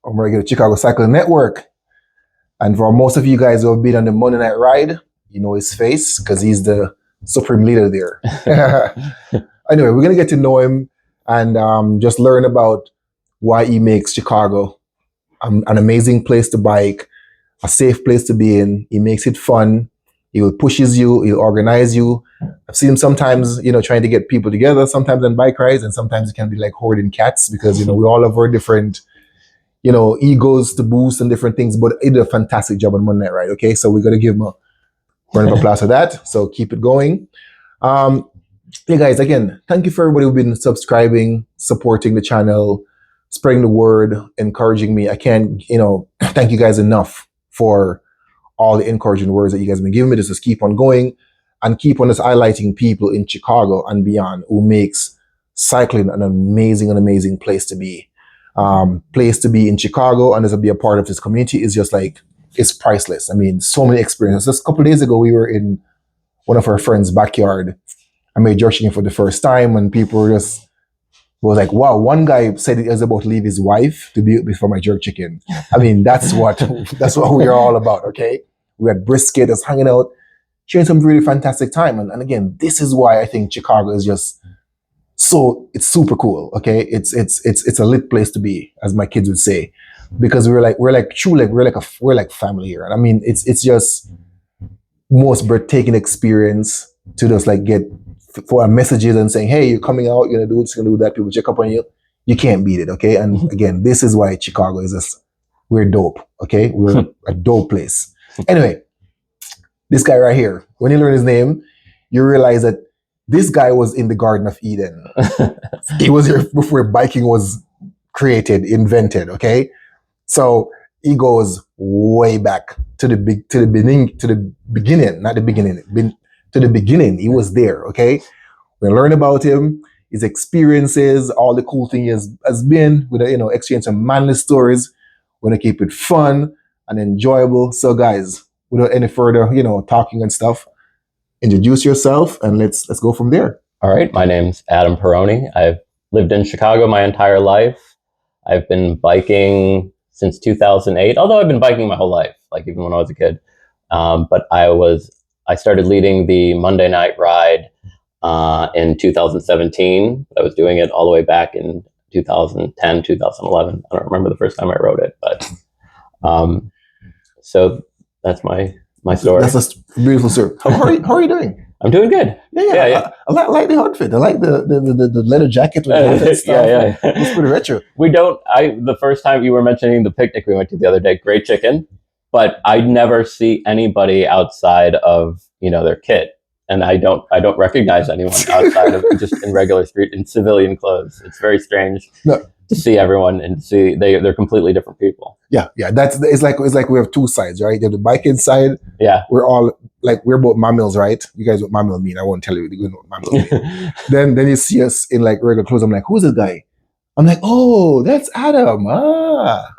I'm regular Chicago Cycle Network. And for most of you guys who have been on the Monday Night Ride, you know his face because he's the supreme leader there. Anyway, we're going to get to know him and just learn about why he makes Chicago an amazing place to bike, a safe place to be in. He makes it fun. He will pushes you. He'll organize you. I've seen him sometimes, trying to get people together, sometimes on bike rides, and sometimes it can be like hoarding cats because, we all have our different, egos to boost and different things, but he did a fantastic job on Monday Night Ride, okay? So we got to give him a round of applause for that. So keep it going. Hey guys, again, thank you for everybody who've been subscribing, supporting the channel, spreading the word, encouraging me. I can't, thank you guys enough for all the encouraging words that you guys have been giving me. Just keep on going and keep on just highlighting people in Chicago and beyond who makes cycling an amazing place to be. Place to be in Chicago and to be a part of this community is just like, it's priceless. I mean, so many experiences. Just a couple of days ago, we were in one of our friends' backyard. I made jerk chicken for the first time and people was like, wow, one guy said he was about to leave his wife to be before my jerk chicken. I mean, that's what we're all about, okay? We had brisket, us hanging out, sharing some really fantastic time. And again, this is why I think Chicago is just it's super cool, okay? It's a lit place to be, as my kids would say, because we're like family here. And I mean, it's just most breathtaking experience to just like get for messages and saying, hey, you're coming out, you're gonna do this, you're gonna do that, people check up on you. You can't beat it, okay? And again, this is why Chicago is just, we're dope, okay? We're a dope place. Anyway, this guy right here, when you learn his name, you realize that this guy was in the Garden of Eden. He was here before biking was created, invented, okay? So he goes way back to the beginning. He was there, okay? We learn about him, his experiences, all the cool thing has been. We're gonna, exchange some manly stories. We're gonna keep it fun and enjoyable. So guys, without any further, talking and stuff, introduce yourself and let's go from there. All right, my name's Adam Perrone. I've lived in Chicago my entire life. I've been biking since 2008, although I've been biking my whole life, like even when I was a kid. But I started leading the Monday Night Ride in 2017. I was doing it all the way back in 2010, 2011. I don't remember the first time I rode it, but so that's my story. That's a beautiful story. How are you doing? I'm doing good. Yeah. I like the outfit. I like the leather jacket with the stuff. Yeah. It's pretty retro. The first time you were mentioning the picnic we went to the other day, great chicken, but I never see anybody outside of, their kit. And I don't recognize anyone outside of just in regular street in civilian clothes. It's very strange to see everyone and see they're completely different people. Yeah. It's like we have two sides, right? You have the biking side. Yeah. We're both mammals, right? You guys what mammal mean. I won't tell you what mammal mean. then you see us in like regular clothes. I'm like, who's this guy? I'm like, oh, that's Adam.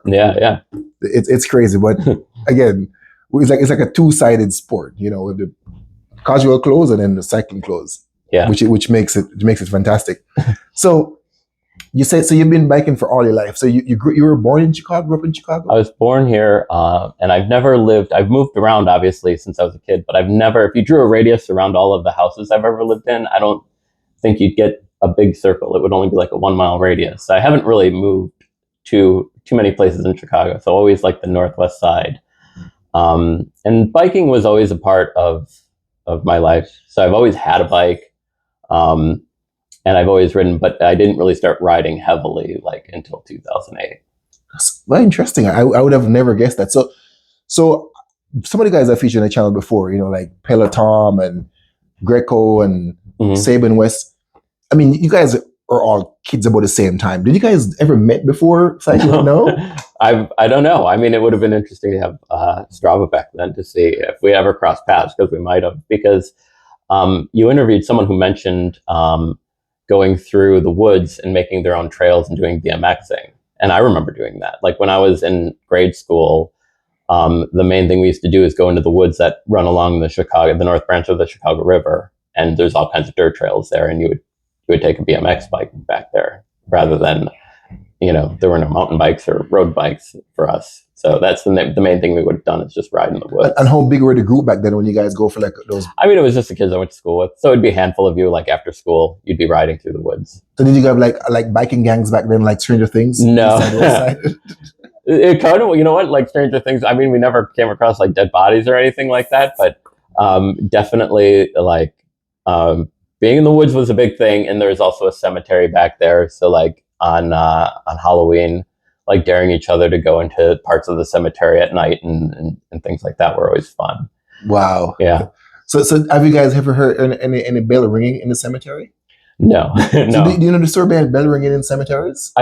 Yeah. It's crazy, but again, it's like a two-sided sport, with the casual clothes and then the cycling clothes. Yeah. Which makes it fantastic. So you said you've been biking for all your life. So you were born in Chicago, grew up in Chicago? I was born here, and I've moved around obviously since I was a kid, but if you drew a radius around all of the houses I've ever lived in, I don't think you'd get a big circle. It would only be like a 1 mile radius. So I haven't really moved to too many places in Chicago. So always like the Northwest side. And biking was always a part of my life. So I've always had a bike. And I've always ridden, but I didn't really start riding heavily like until 2008. That's very interesting. I would have never guessed that. So some of the guys I featured on the channel before, like Peloton and Greco and Saban West. I mean, you guys are all kids about the same time. Did you guys ever met before cycling? No? I don't know. I mean, it would have been interesting to have Strava back then to see if we ever crossed paths, because we might have. Because you interviewed someone who mentioned going through the woods and making their own trails and doing BMXing. And I remember doing that. Like when I was in grade school, the main thing we used to do is go into the woods that run along the North Branch of the Chicago River. And there's all kinds of dirt trails there. And you would take a BMX bike back there rather than there were no mountain bikes or road bikes for us. So that's the main thing we would have done is just ride in the woods. And how big were the group back then when you guys go for like those? I mean, it was just the kids I went to school with. So it'd be a handful of you, like after school, you'd be riding through the woods. So did you have like biking gangs back then, like Stranger Things? No. East side, west side? It kind of, you know what, like Stranger Things. I mean, we never came across like dead bodies or anything like that, but definitely like being in the woods was a big thing. And there's also a cemetery back there. So like on Halloween, like daring each other to go into parts of the cemetery at night and things like that were always fun. Wow. Yeah. So have you guys ever heard any bell ringing in the cemetery? No. No. So do you know the story about bell ringing in cemeteries?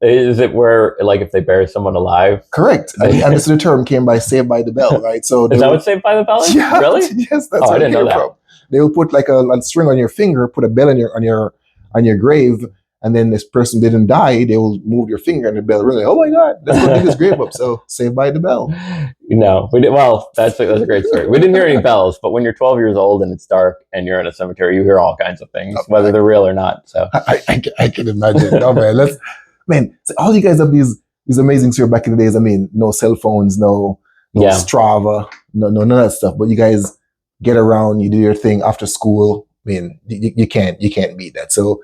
Is it where, like, if they bury someone alive? Correct. And this the term came by Saved by the Bell, right? So is that what Saved by the Bell is? Yeah, Really? Yes, that's I where it didn't know came that. from. They will put like a string on your finger, put a bell on your grave, and then this person didn't die. They will move your finger and the bell ring. Like, oh my God, let's go dig his grave up. So Saved by the Bell. No, we did. Well, that's a great story. We didn't hear any bells, but when you're 12 years old and it's dark and you're in a cemetery, you hear all kinds of things, whether they're real or not. So I can imagine. No man, so all you guys have these amazing stories back in the days. I mean, no cell phones, no Strava, no none of that stuff. But you guys get around, you do your thing after school. I mean, you can't beat that. So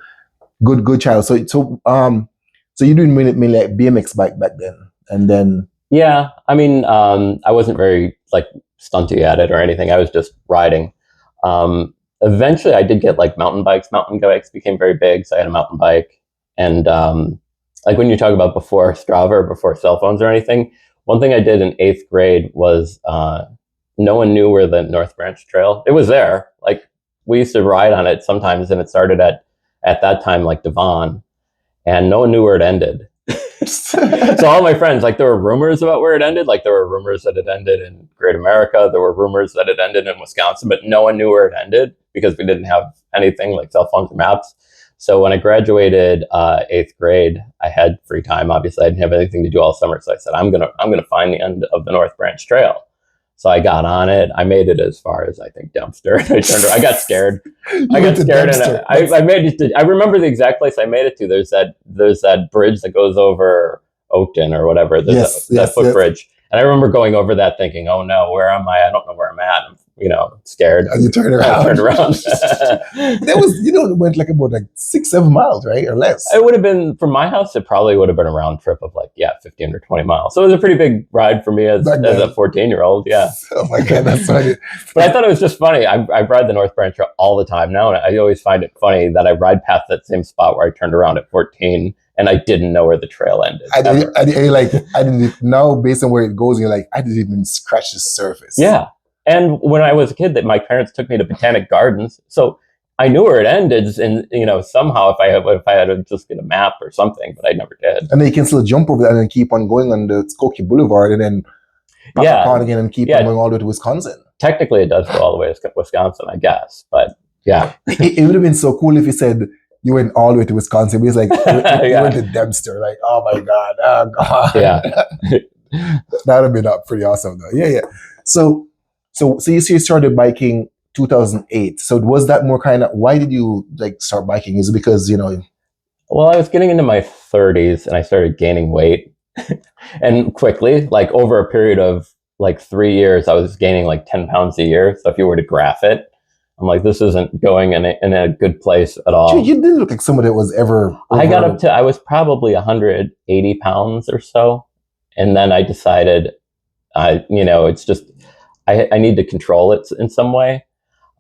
good child. So you're doing mainly like BMX bike back then, and then yeah. I mean, I wasn't very like stunty at it or anything. I was just riding. Eventually, I did get like mountain bikes. Mountain bikes became very big, so I had a mountain bike. And like when you talk about before Strava or before cell phones or anything, one thing I did in 8th grade was no one knew where the North Branch Trail. It was there. Like we used to ride on it sometimes, and it started at that time like Devon, and no one knew where it ended. So all my friends, like there were rumors about where it ended. Like there were rumors that it ended in Great America. There were rumors that it ended in Wisconsin, but no one knew where it ended because we didn't have anything like cell phones or maps. So when I graduated 8th grade, I had free time. Obviously, I didn't have anything to do all summer. So I said, I'm gonna find the end of the North Branch Trail. So I got on it. I made it as far as I think Dempster. I got scared. I got scared, and I made it. I remember the exact place I made it to. There's that bridge that goes over Oakton or whatever. There's that footbridge. And I remember going over that thinking, oh no, where am I? I don't know where I'm at. I'm, scared. And you turned around. I turned around. That was, it went like about 6-7 miles, right? Or less. It would have been, from my house, it probably would have been a round trip of 15 or 20 miles. So it was a pretty big ride for me as a 14-year-old. Yeah. Oh my God, that's funny. But I thought it was just funny. I ride the North Branch Trail all the time now. And I always find it funny that I ride past that same spot where I turned around at 14 and I didn't know where the trail ended. I didn't now based on where it goes, you're like, I didn't even scratch the surface. Yeah. And when I was a kid, my parents took me to Botanic Gardens, so I knew where it ended. And somehow if I had to just get a map or something, but I never did. And then you can still jump over that and keep on going on the Skokie Boulevard, and then back on again and keep on going all the way to Wisconsin. Technically, it does go all the way to Wisconsin, I guess. But yeah, it would have been so cool if you said you went all the way to Wisconsin. It was like you went to Dempster. Like, oh my God, oh God. Yeah, that would have been pretty awesome, though. Yeah. So you started biking 2008. So was that more kind of, why did you start biking? Is it because, Well, I was getting into my 30s and I started gaining weight and quickly, like over a period of 3 years, I was gaining 10 pounds a year. So if you were to graph it, I'm like, this isn't going in a good place at all. You didn't look like somebody that was ever. I was probably 180 pounds or so. And then I decided, it's just, I need to control it in some way.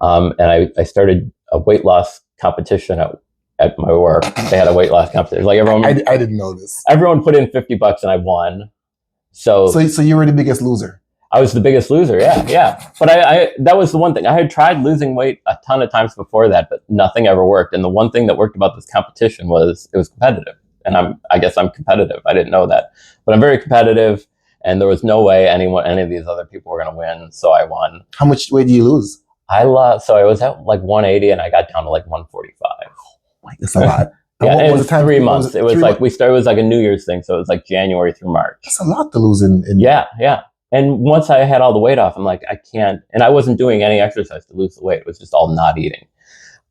And I started a weight loss competition at my work. They had a weight loss competition. Everyone, I didn't know this. Everyone put in $50 and I won. So you were the biggest loser. I was the biggest loser. Yeah. But I that was the one thing. I had tried losing weight a ton of times before that, but nothing ever worked. And the one thing that worked about this competition was it was competitive. And I guess I'm competitive. I didn't know that, but I'm very competitive. And there was no way any of these other people were going to win. So I won. How much weight did you lose? I lost. So I was at 180 and I got down to 145. That's a lot. Yeah, it was 3 months. It was it was like a New Year's thing. So it was January through March. That's a lot to lose in. Yeah. And once I had all the weight off, I'm like, I can't. And I wasn't doing any exercise to lose the weight. It was just all not eating.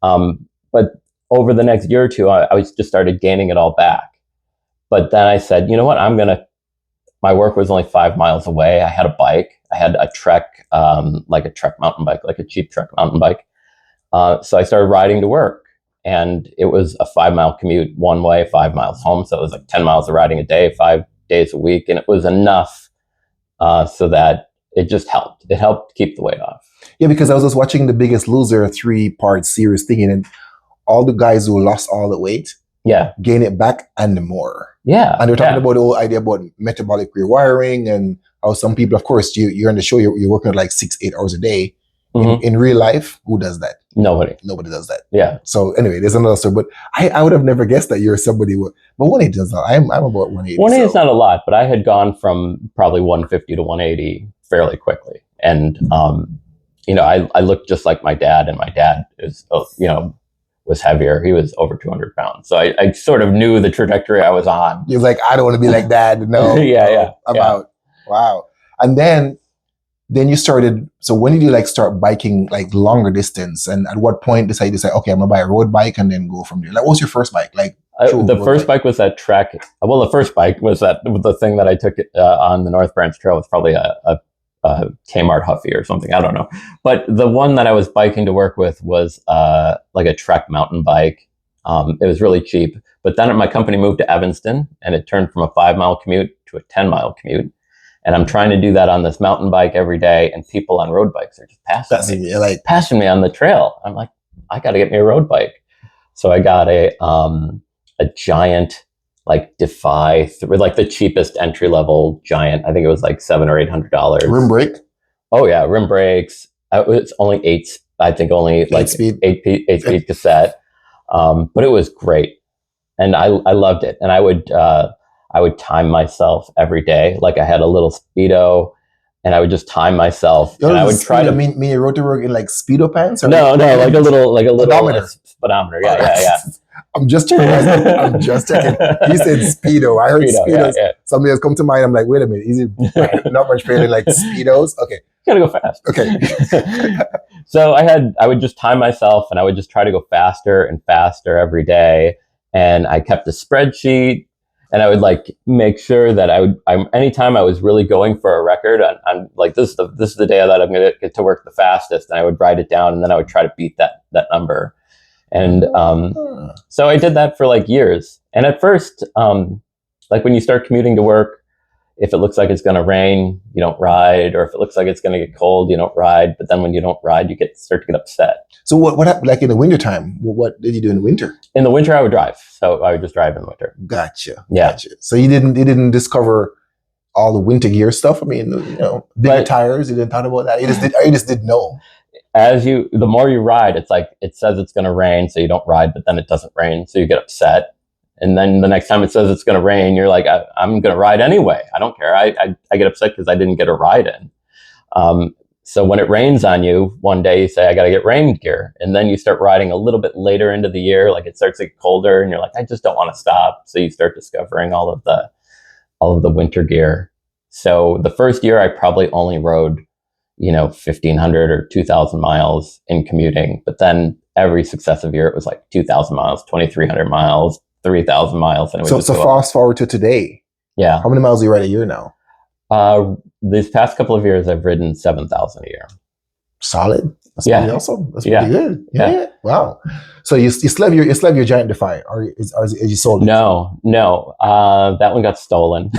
But over the next year or two, I just started gaining it all back. But then I said, you know what, my work was only 5 miles away. I had a bike. I had a Trek, like a Trek mountain bike, like a cheap Trek mountain bike. So I started riding to work, and it was a 5 mile commute one way, 5 miles home. So it was like 10 miles of riding a day, 5 days a week. And it was enough so that it just helped. It helped keep the weight off. Yeah, because I was just watching The Biggest Loser, a 3-part series thing, and all the guys who lost all the weight, Yeah. gain it back and more. Yeah. And they're talking yeah. about the whole idea about metabolic rewiring and how some people, of course, you're on the show, you're working like 6-8 hours a day. Mhm. In real life, who does that? Nobody. Nobody does that. Yeah. So anyway, there's another story. But I would have never guessed that you're somebody with, but 180 does not. I'm about 180. 180 is not a lot, but I had gone from probably 150 to 180 fairly quickly. And, I looked just like my dad, and my dad is, was heavier. He was over 200 pounds. So I sort of knew the trajectory I was on. You're like, I don't want to be like that. No. Yeah. I'm out. Wow. And then you started, so when did you like start biking like longer distance? And at what point decided to say, okay, I'm gonna buy a road bike and then go from there? Like, what was your first bike? Like the first bike was that Trek. Well, the first bike was the thing that I took on the North Branch Trail was probably a Kmart Huffy or something. I don't know. But the one that I was biking to work with was like a Trek mountain bike. It was really cheap. But then my company moved to Evanston, and it turned from a 5-mile commute to a 10-mile commute. And I'm trying to do that on this mountain bike every day, and people on road bikes are just passing me on the trail. I'm like, I got to get me a road bike. So I got a giant, like Defy, like the cheapest entry level giant. I think it was like $700 or $800. rim brake? Oh yeah, rim brakes. It's only eight. I think only like eight speed cassette. But it was great, and I loved it. And I would time myself every day. Like I had a little Speedo, and I would just time myself. And I would try to mean you rode to work in like Speedo pants? Or no, like a little speedometer. Speedometer. Yeah. I'm just checking. He said Speedo. I heard Speedos. Yeah. Something has come to mind. I'm like, wait a minute. Is it not much better than like Speedos? Okay. Gotta go fast. Okay. So I would just time myself, and I would just try to go faster and faster every day. And I kept a spreadsheet, and I would like make sure that anytime I was really going for a record, I'm like, this is the day that I'm going to get to work the fastest. And I would write it down, and then I would try to beat that number. And so I did that for like years. And at first, like when you start commuting to work, if it looks like it's going to rain, you don't ride. Or if it looks like it's going to get cold, you don't ride. But then when you don't ride, you start to get upset. So what happened, like in the wintertime? What did you do in the winter? In the winter, I would drive. So I would just drive in the winter. Gotcha. Yeah. Gotcha. So you didn't discover all the winter gear stuff? I mean, bigger tires, you didn't talk about that? You just didn't know. The more you ride, it's like it says it's going to rain, so you don't ride, but then it doesn't rain, so you get upset. And then the next time it says it's going to rain, you're like, I'm going to ride anyway. I don't care. I get upset because I didn't get a ride in. So when it rains on you, one day you say, I got to get rain gear. And then you start riding a little bit later into the year, like it starts to get colder, and you're like, I just don't want to stop. So you start discovering all of the winter gear. So the first year I probably only rode 1,500 or 2,000 miles in commuting. But then every successive year, it was like 2,000 miles, 2,300 miles, 3,000 miles. And so fast forward to today. Yeah. How many miles do you ride a year now? These past couple of years, I've ridden 7,000 a year. Solid. That's Yeah. pretty awesome. That's pretty good. Yeah. Wow. So you still have your giant Defy, or you sold it? No. That one got stolen.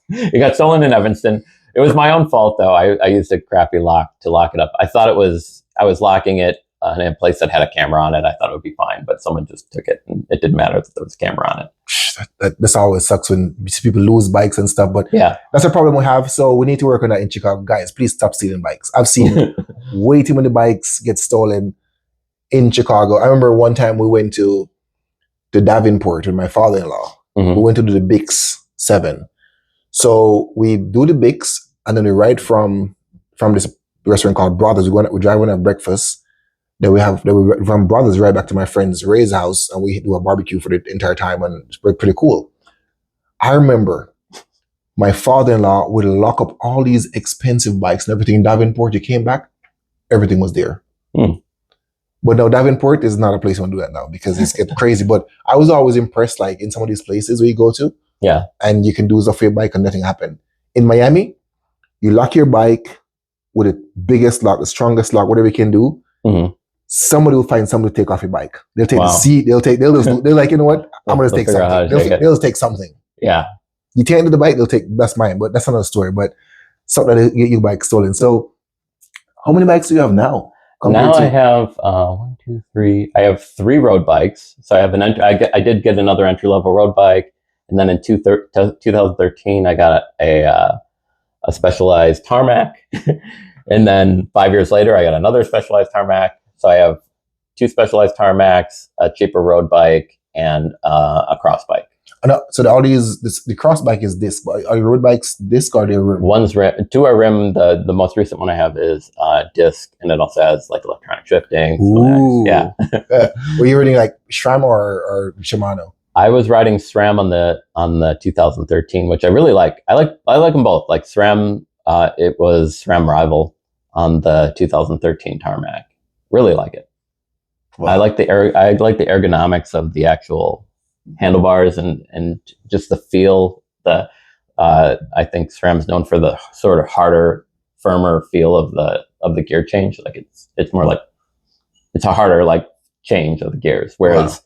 It got stolen in Evanston. It was my own fault, though. I used a crappy lock to lock it up. I thought I was locking it in a place that had a camera on it. I thought it would be fine, but someone just took it, and it didn't matter that there was a camera on it. This always sucks when people lose bikes and stuff, but yeah, that's a problem we have. So we need to work on that in Chicago. Guys, please stop stealing bikes. I've seen way too many bikes get stolen in Chicago. I remember one time we went to Davenport with my father-in-law. Mm-hmm. We went to do the Bix 7. So we do the Bix, and then we ride from this restaurant called Brothers. We drive on a breakfast. Then we from Brothers right back to my friend's Ray's house, and we do a barbecue for the entire time, and it's pretty cool. I remember my father-in-law would lock up all these expensive bikes and everything in Davenport. You came back, everything was there. But now Davenport is not a place you want to do that now because it's get crazy. But I was always impressed, like in some of these places where you go to, Yeah. And you can do stuff for your bike and nothing happen. In Miami, you lock your bike with the biggest lock, the strongest lock, whatever you can do. Mhm. Somebody will find something to take off your bike. They'll take the Wow. seat. They're like, you know what? I'm gonna They'll take figure out how something. to take it. They'll take something. Yeah. You take into the bike, they'll take. That's mine, but that's another story. But something that get your bike stolen. So, how many bikes do you have now? Now I have 1, 2, 3. I have 3 road bikes. So I have I did get another entry level road bike, and then in 2013 I got a specialized tarmac, and then 5 years later I got another specialized tarmac. So I have 2 specialized tarmacs, a cheaper road bike, and a cross bike. So the cross bike is disc. Are your road bikes disc or they're rim? One's rim, 2 are rim. The most recent one I have is disc, and it also has like electronic shifting. Ooh. Yeah. Were you riding like SRAM or Shimano? I was riding SRAM on the 2013, which I really like. I like them both. Like SRAM, it was SRAM Rival on the 2013 tarmac. Really like it. Wow. I like the ergonomics of the actual handlebars and just the feel. I think SRAM's known for the sort of harder, firmer feel of the gear change. Like it's more like it's a harder like change of the gears, whereas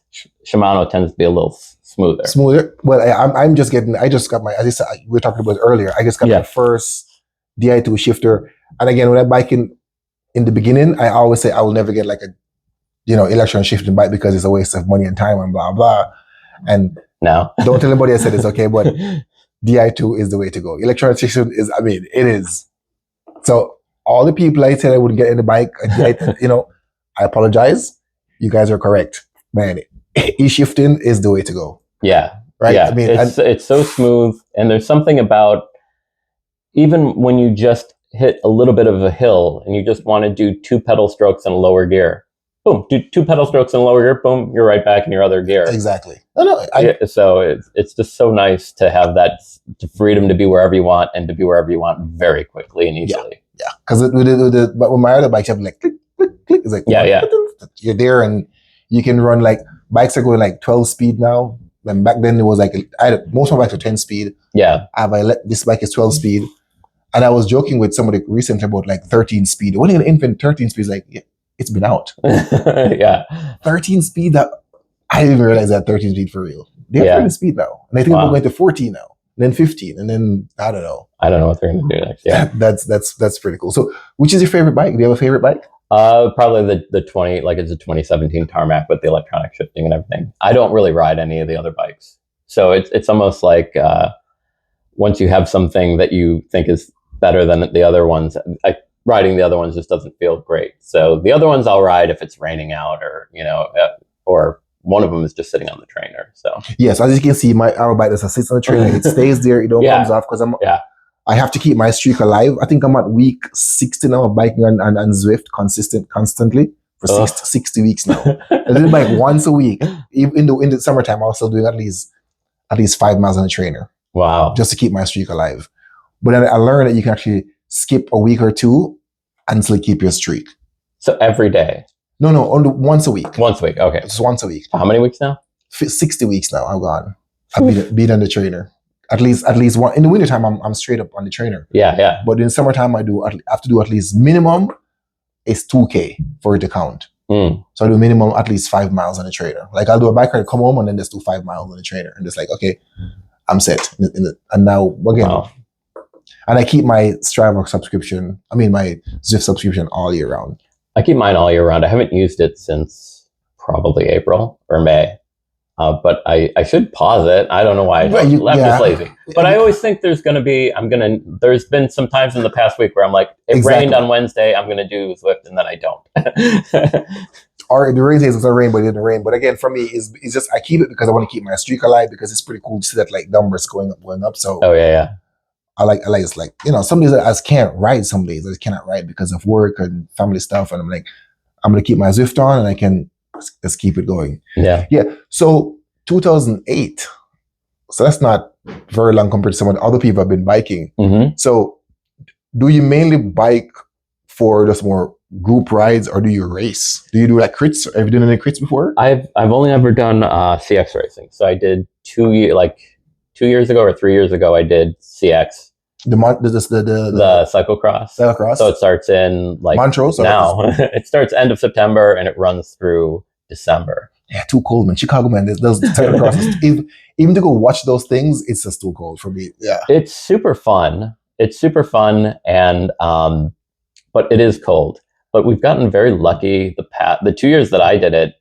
Shimano tends to be a little smoother. Smoother. Well, I'm just getting. I just got my. As I said, we were talking about it earlier. I just got my first Di2 shifter, and again, when I bike in the beginning, I always say I will never get like a electron shifting bike because it's a waste of money and time and blah blah. And no, don't tell anybody I said it's okay, but Di2 is the way to go. Electron shifting is. I mean, it is. So all the people I said I wouldn't get in the bike, I apologize. You guys are correct, man. E-shifting is the way to go. Yeah. Right. Yeah. I mean, it's so smooth, and there's something about even when you just hit a little bit of a hill and you just want to do 2 pedal strokes in a lower gear. Boom, do 2 pedal strokes in a lower gear. Boom, you're right back in your other gear. Exactly. So it's just so nice to have that freedom to be wherever you want and to be wherever you want very quickly and easily. Yeah. Because but with my other bikes, I'm like click, click, click. It's like you're there, and you can run like bikes are going like 12 speed now. And back then it was like most of my bikes are 10 speed. Yeah. This bike is 12 speed. And I was joking with somebody recently about like 13 speed. When an infant 13 speed is like, it's been out. Yeah. 13 speed, that I didn't even realize that 13 speed for real. They have 13 speed now. And I think we're going to 14 now. Then 15. And then I don't know. I don't know what they're going to do next. Yeah. That's pretty cool. So which is your favorite bike? Do you have a favorite bike? Probably the 20, like it's a 2017 tarmac with the electronic shifting and everything. I don't really ride any of the other bikes. So it's almost like once you have something that you think is better than the other ones, riding the other ones just doesn't feel great. So the other ones I'll ride if it's raining out or one of them is just sitting on the trainer. So yes, as you can see, our bike doesn't sit on the trainer. It stays there. It don't comes off because I have to keep my streak alive. I think I'm at week 60 now of biking on Zwift constantly for 60 weeks now. I do bike once a week. In the summertime, I'm still doing at least 5 miles on the trainer. Wow. Just to keep my streak alive. But then I learned that you can actually skip a week or two and still keep your streak. So every day? No, only once a week. Once a week, okay. Just once a week. How many weeks now? 60 weeks now, I've gone. I've been on the trainer. At least one. In the wintertime, I'm straight up on the trainer. Yeah. But in summertime, I have to do at least minimum is 2K for it to count. So I do minimum at least 5 miles on the trainer. Like I'll do a bike ride, come home, and then just do 5 miles on the trainer. And just like, okay, I'm set. And now, again, and I keep my Strava subscription, my Zwift subscription all year round. I keep mine all year round. I haven't used it since probably April or May. But I should pause it. I don't know why. I'm just lazy. But I always think there's been some times in the past week where I'm like, it rained on Wednesday, I'm going to do Zwift, and then I don't. Or the rain days it's not rain, but it didn't rain. But again, for me, it's just I keep it because I want to keep my streak alive because it's pretty cool to see that like numbers going up. So I like it's like, some days I just can't ride. Some days I just cannot ride because of work and family stuff. And I'm like, I'm going to keep my Zwift on and I can just keep it going. Yeah. So 2008. So that's not very long compared to some of the other people have been biking. Mm-hmm. So do you mainly bike for just more group rides or do you race? Do you do like crits? Have you done any crits before? I've only ever done CX racing. So I did 2 2 years ago or 3 years ago, I did CX, The cyclocross. cyclocross. So it starts in like Montrose now. It starts end of September and it runs through December. Yeah, too cold, man. Chicago, man. Those cyclocrosses. Even to go watch those things, it's just too cold for me. Yeah, it's super fun. And but it is cold. But we've gotten very lucky. The 2 years that I did it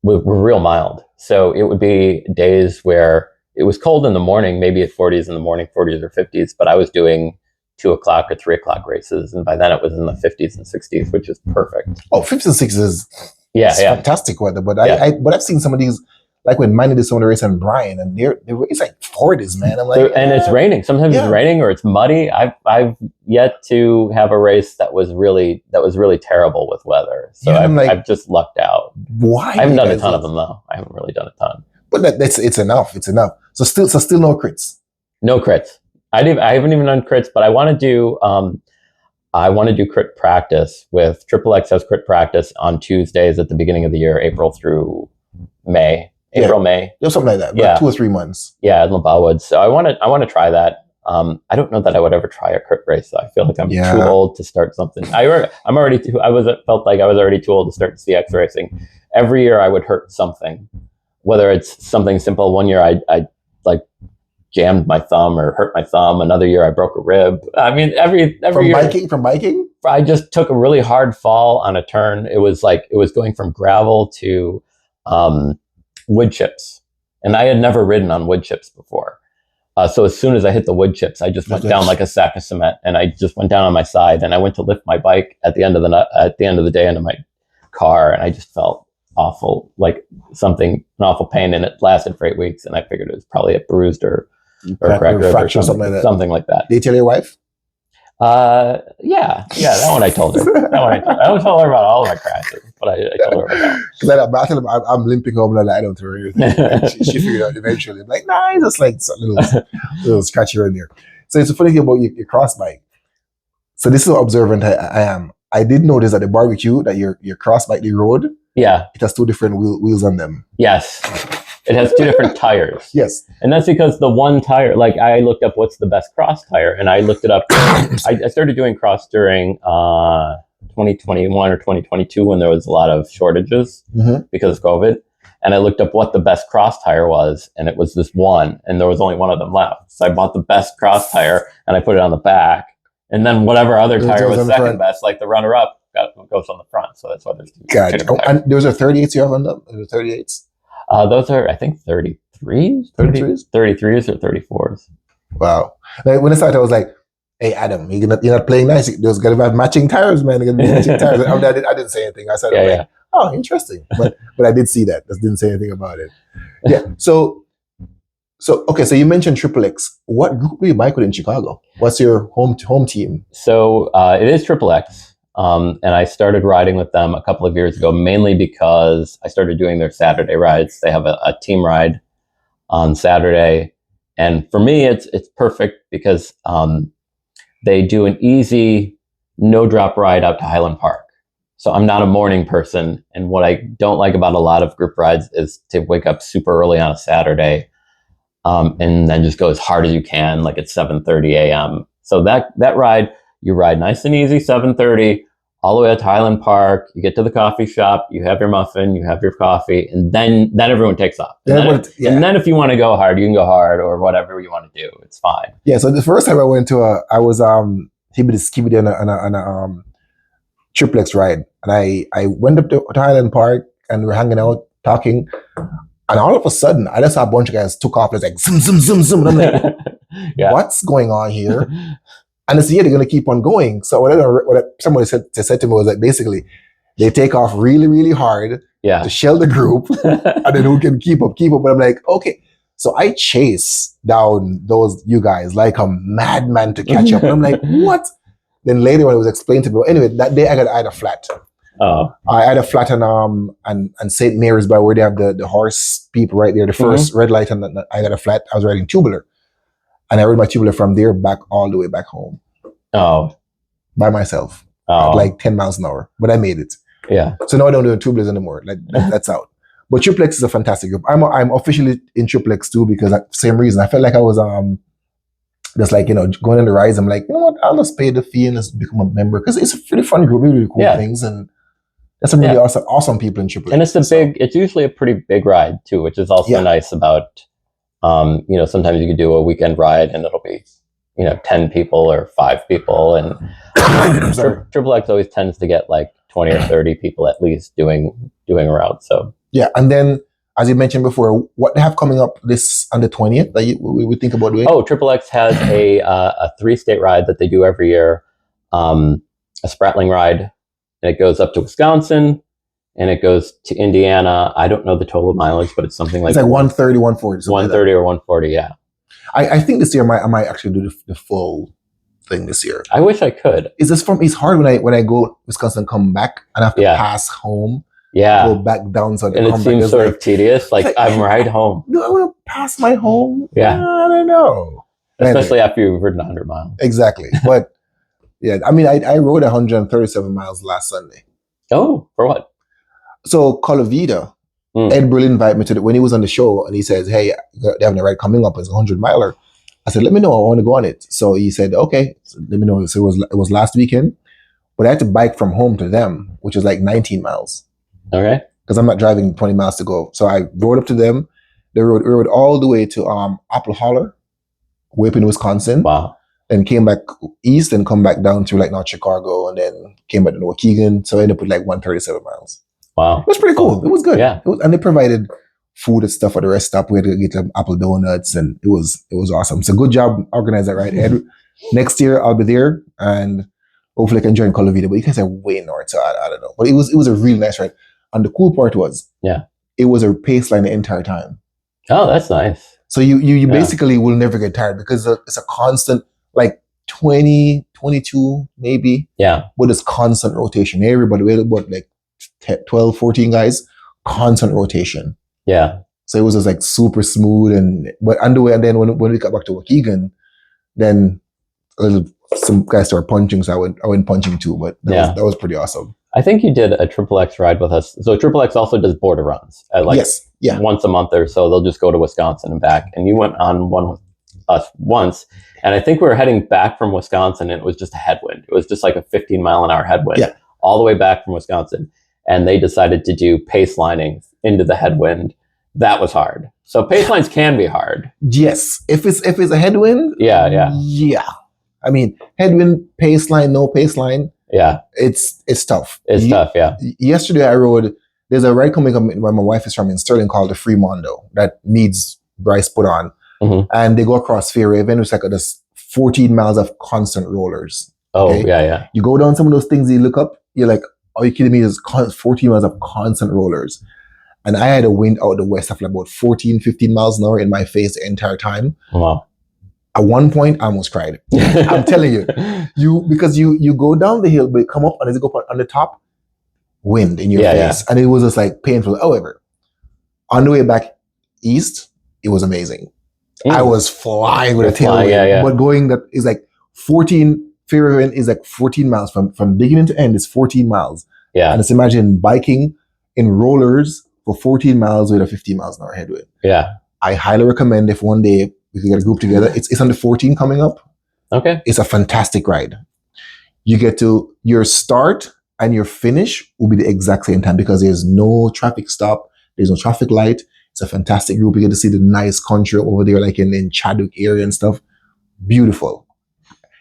were real mild. So it would be days where it was cold in the morning, maybe at 40s in the morning, 40s or 50s. But I was doing 2 o'clock or 3 o'clock races, and by then it was in the 50s and 60s, which is perfect. Oh, 50s and 60s. Yeah. Fantastic weather. But but I've seen some of these, like when Manny did some of the race in Bryan, and it's like 40s, man. I'm like, and it's raining. Sometimes it's raining or it's muddy. I've yet to have a race that was really terrible with weather. So I've just lucked out. Why? I haven't done a ton of them though. I haven't really done a ton. But it's enough. It's enough. So still no crits. No crits. I haven't even done crits, but I want to do. I want to do crit practice with Triple X has crit practice on Tuesdays at the beginning of the year, April through May. May. Something like that. Yeah. 2 or 3 months. Yeah, in LaBelle Woods. So I want to try that. I don't know that I would ever try a crit race. So I feel like I'm too old to start something. I'm already felt like I was already too old to start CX racing. Every year I would hurt something, whether it's something simple. One year I like jammed my thumb or hurt my thumb. Another year I broke a rib. I mean, every year. From biking? I just took a really hard fall on a turn. It was going from gravel to wood chips. And I had never ridden on wood chips before. So as soon as I hit the wood chips, I just went down like a sack of cement, and I just went down on my side, and I went to lift my bike at the end of the day into my car, and I just felt awful, like an awful pain, and it lasted for 8 weeks, and I figured it was probably a bruised or cracked rib or something like that. Did you tell your wife? Yeah, that one I told her. I don't tell her about all of my crashes, but I told her about that. Because I'm limping home and I don't tell her anything. She figured out eventually. I'm like, nah, it's just like a little scratch here and there. So it's a funny thing about your cross bike. So this is how observant I am. I did notice at the barbecue that your cross bike, the road, it has 2 different wheels on them. Yes. It has 2 different tires. Yes. And that's because the one tire, like I looked up what's the best cross tire, and I looked it up. I started doing cross during 2021 or 2022 when there was a lot of shortages because of COVID. And I looked up what the best cross tire was, and it was this one, and there was only one of them left. So I bought the best cross tire, and I put it on the back. And then whatever other tire was second best, like the runner-up, goes on the front. So that's why there's 2 different tires. And those are 38s you have on them? Those are 38s? Those are, I think, 33s? 33s? 33s or 34s. Wow. Like, when I started, I was like, hey, Adam, you're not playing nice. There's going to be matching tires, man. They're going to be matching tires. I didn't say anything. I said, oh, interesting. But I did see that. Just didn't say anything about it. Yeah. So you mentioned Triple X. What group do you bike with in Chicago? What's your home team? So it is Triple X. And I started riding with them a couple of years ago, mainly because I started doing their Saturday rides. They have a team ride on Saturday. And for me, it's perfect because they do an easy no-drop ride out to Highland Park. So I'm not a morning person. And what I don't like about a lot of group rides is to wake up super early on a Saturday and then just go as hard as you can, like at 7:30 a.m. So that ride, you ride nice and easy, 7:30, all the way out to Highland Park. You get to the coffee shop, you have your muffin, you have your coffee, and then everyone takes off. And then if you want to go hard, you can go hard or whatever you want to do. It's fine. Yeah. So the first time I went to I was skibidi on a triplex ride, and I went up to Highland Park and we were hanging out talking, and all of a sudden I just saw a bunch of guys took off. It's like zoom zoom zoom zoom, and I'm like, what's going on here? And it's they're going to keep on going. So what somebody said to me was that basically they take off really, really hard to shell the group, and then who can keep up. But I'm like, okay. So I chase down you guys like a madman to catch up. And I'm like, what? Then later when it was explained to me, anyway, that day I had a flat. Oh. I had a flat and St. Mary's by where they have the horse people right there, the first red light, and I got a flat. I was riding tubular. And I rode my tubular from there back all the way back home. Oh. By myself. At like 10 miles an hour. But I made it. Yeah. So now I don't do tubulars anymore. Like that's out. But Triplex is a fantastic group. I'm officially in Triplex too because same reason. I felt like I was just like going on the rise. I'm like, you know what? I'll just pay the fee and just become a member because it's a pretty fun group, really cool things, and there's some really awesome people in Triplex. And it's usually a pretty big ride too, which is also nice about. Sometimes you could do a weekend ride and it'll be 10 people or 5 people, and Triple X always tends to get like 20 or 30 people at least doing a route. So yeah, and then as you mentioned before, what they have coming up this on the 20th that we would think about doing? Oh, Triple X has a 3-state ride that they do every year, a Spratling ride, and it goes up to Wisconsin and it goes to Indiana. I don't know the total mileage, but it's something like it's like 130, 140. 130 or 140, yeah. I think this year I might actually do the full thing this year. I wish I could. It's hard when I go Wisconsin and come back and I have to pass home. Yeah. Go back down so I and it seems sort of tedious. Like I'm right home. Do I want to pass my home? Yeah. I don't know. Especially after you've ridden 100 miles. Exactly. But yeah, I mean I rode 137 miles last Sunday. Oh, for what? So Colavita, Ed Berlin invited me to when he was on the show, and he says, "Hey, they're having a ride coming up. It's a 100-miler." I said, "Let me know. I want to go on it." So he said, "Okay, so let me know." So it was last weekend, but I had to bike from home to them, which is like 19 miles. Okay. Because I'm not driving 20 miles to go. So I rode up to them. They rode all the way to Apple Holler, way up in Wisconsin. Wow. And came back east and come back down to like North Chicago, and then came back to Waukegan. So I ended up with like 137 miles. Wow. It was pretty cool. It was good. Yeah. And they provided food and stuff at the rest stop. We had to get them apple donuts, and it was awesome. So good job organizing that, right, Ed? Next year I'll be there, and hopefully I can join Colavita. But you guys are way north, so I don't know. But it was a really nice ride. And the cool part was, it was a pace line the entire time. Oh, that's nice. So you basically will never get tired because it's a constant, like 20, 22 maybe. Yeah. But it's constant rotation. Everybody, we had about like 12, 14 guys, constant rotation. Yeah. So it was just like super smooth but on the way, and then when we got back to Waukegan, then some guys started punching, so I went punching too. But that was pretty awesome. I think you did a Triple X ride with us. So Triple X also does border runs. Once a month or so, they'll just go to Wisconsin and back. And you went on one with us once. And I think we were heading back from Wisconsin, and it was just a headwind. It was just like a 15-mile-an-hour headwind all the way back from Wisconsin. And they decided to do pace lining into the headwind. That was hard. So pace lines can be hard. Yes. If it's a headwind. Yeah. I mean, headwind, pace line, no pace line. Yeah. It's tough. It's tough, yeah. Yesterday I rode, there's a ride coming up where my wife is from in Sterling called the Fremondo that needs Bryce put on. Mm-hmm. And they go across Fairhaven, which is like just 14 miles of constant rollers. Okay? Oh, yeah. You go down some of those things, you look up, you're like, are you kidding me? There's 14 miles of constant rollers. And I had a wind out the west of like about 14, 15 miles an hour in my face the entire time. Wow. At one point, I almost cried. I'm telling you, because you go down the hill, but come up, and as you go up on the top, wind in your face. And it was just like painful. However, on the way back east, it was amazing. I was flying with a tailwind. But going that is like 14, Fairhaven is like 14 miles from beginning to end is 14 miles. Yeah. And just imagine biking in rollers for 14 miles with a 15 miles an hour headwind. Yeah. I highly recommend if one day we can get a group together. It's on the 14 coming up. Okay. It's a fantastic ride. You get to your start and your finish will be the exact same time because there's no traffic stop. There's no traffic light. It's a fantastic group. You get to see the nice country over there, like in Chadwick area and stuff. Beautiful.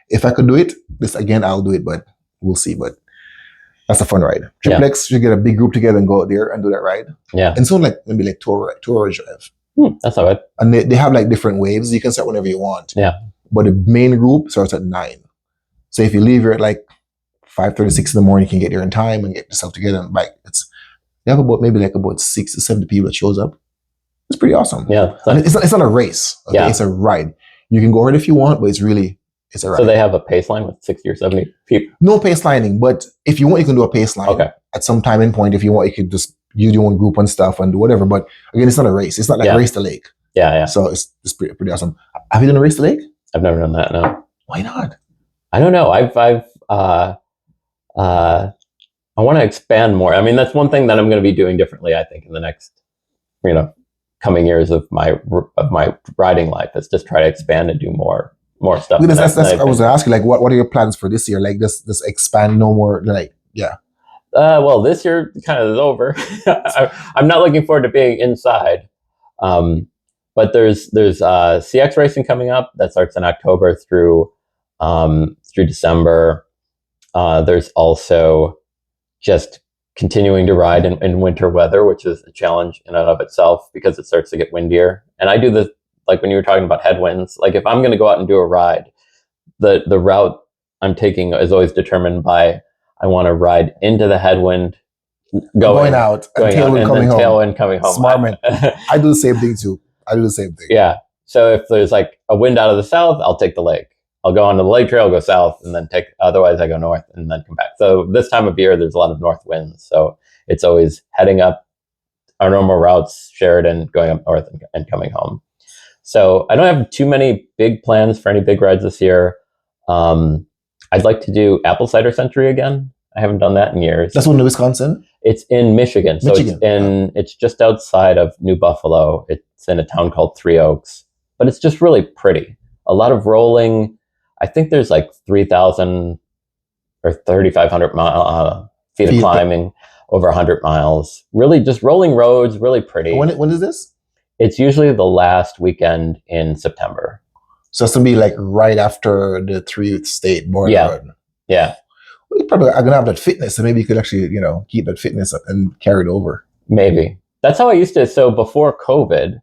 If I could do it, this again, I'll do it, but we'll see. But that's a fun ride. Triplex, you get a big group together and go out there and do that ride. Yeah. And so maybe like two-hour drive. That's all right. And they have like different waves. You can start whenever you want. Yeah. But the main group starts at 9. So if you leave here at like 5:36 in the morning, you can get there in time and get yourself together and bike. They have about 60 to 70 people that shows up. It's pretty awesome. Yeah. And it's not a race. Okay? Yeah. It's a ride. You can go hard if you want, but it's a ride. So they have a pace line with 60 or 70 people? No pace lining, but if you want, you can do a pace line. Okay. At some time and point, if you want, you could just use your own group and stuff and do whatever. But again, it's not a race. It's not like Race the Lake. Yeah. So it's pretty awesome. Have you done a Race the Lake? I've never done that, no. Why not? I don't know. I want to expand more. I mean, that's one thing that I'm going to be doing differently, I think, in the next coming years of my riding life is just try to expand and do more stuff. Because I was asking, like, what are your plans for this year? Like, this expand no more, like, yeah. Well, this year kind of is over. I'm not looking forward to being inside. But there's CX racing coming up that starts in October through December. There's also just continuing to ride in winter weather, which is a challenge in and of itself because it starts to get windier. And I do like when you were talking about headwinds, like if I'm going to go out and do a ride, the route I'm taking is always determined by I want to ride into the headwind, going out, and tailwind coming home. Tailwind coming home. Smart man. I do the same thing too. I do the same thing. Yeah. So if there's like a wind out of the south, I'll take the lake. I'll go onto the lake trail, go south, and then otherwise I go north and then come back. So this time of year, there's a lot of north winds. So it's always heading up our normal routes, Sheridan, going up north and coming home. So I don't have too many big plans for any big rides this year. I'd like to do Apple Cider Century again. I haven't done that in years. That's one in Wisconsin? It's in Michigan. So it's just outside of New Buffalo. It's in a town called Three Oaks. But it's just really pretty. A lot of rolling. I think there's like 3,000 or 3,500 feet of climbing, over 100 miles. Really just rolling roads, really pretty. When is this? It's usually the last weekend in September. So it's going to be like right after the Three State border. Yeah. Well, you probably are going to have that fitness, so maybe you could actually, keep that fitness and carry it over. Maybe. That's how I used to. So before COVID,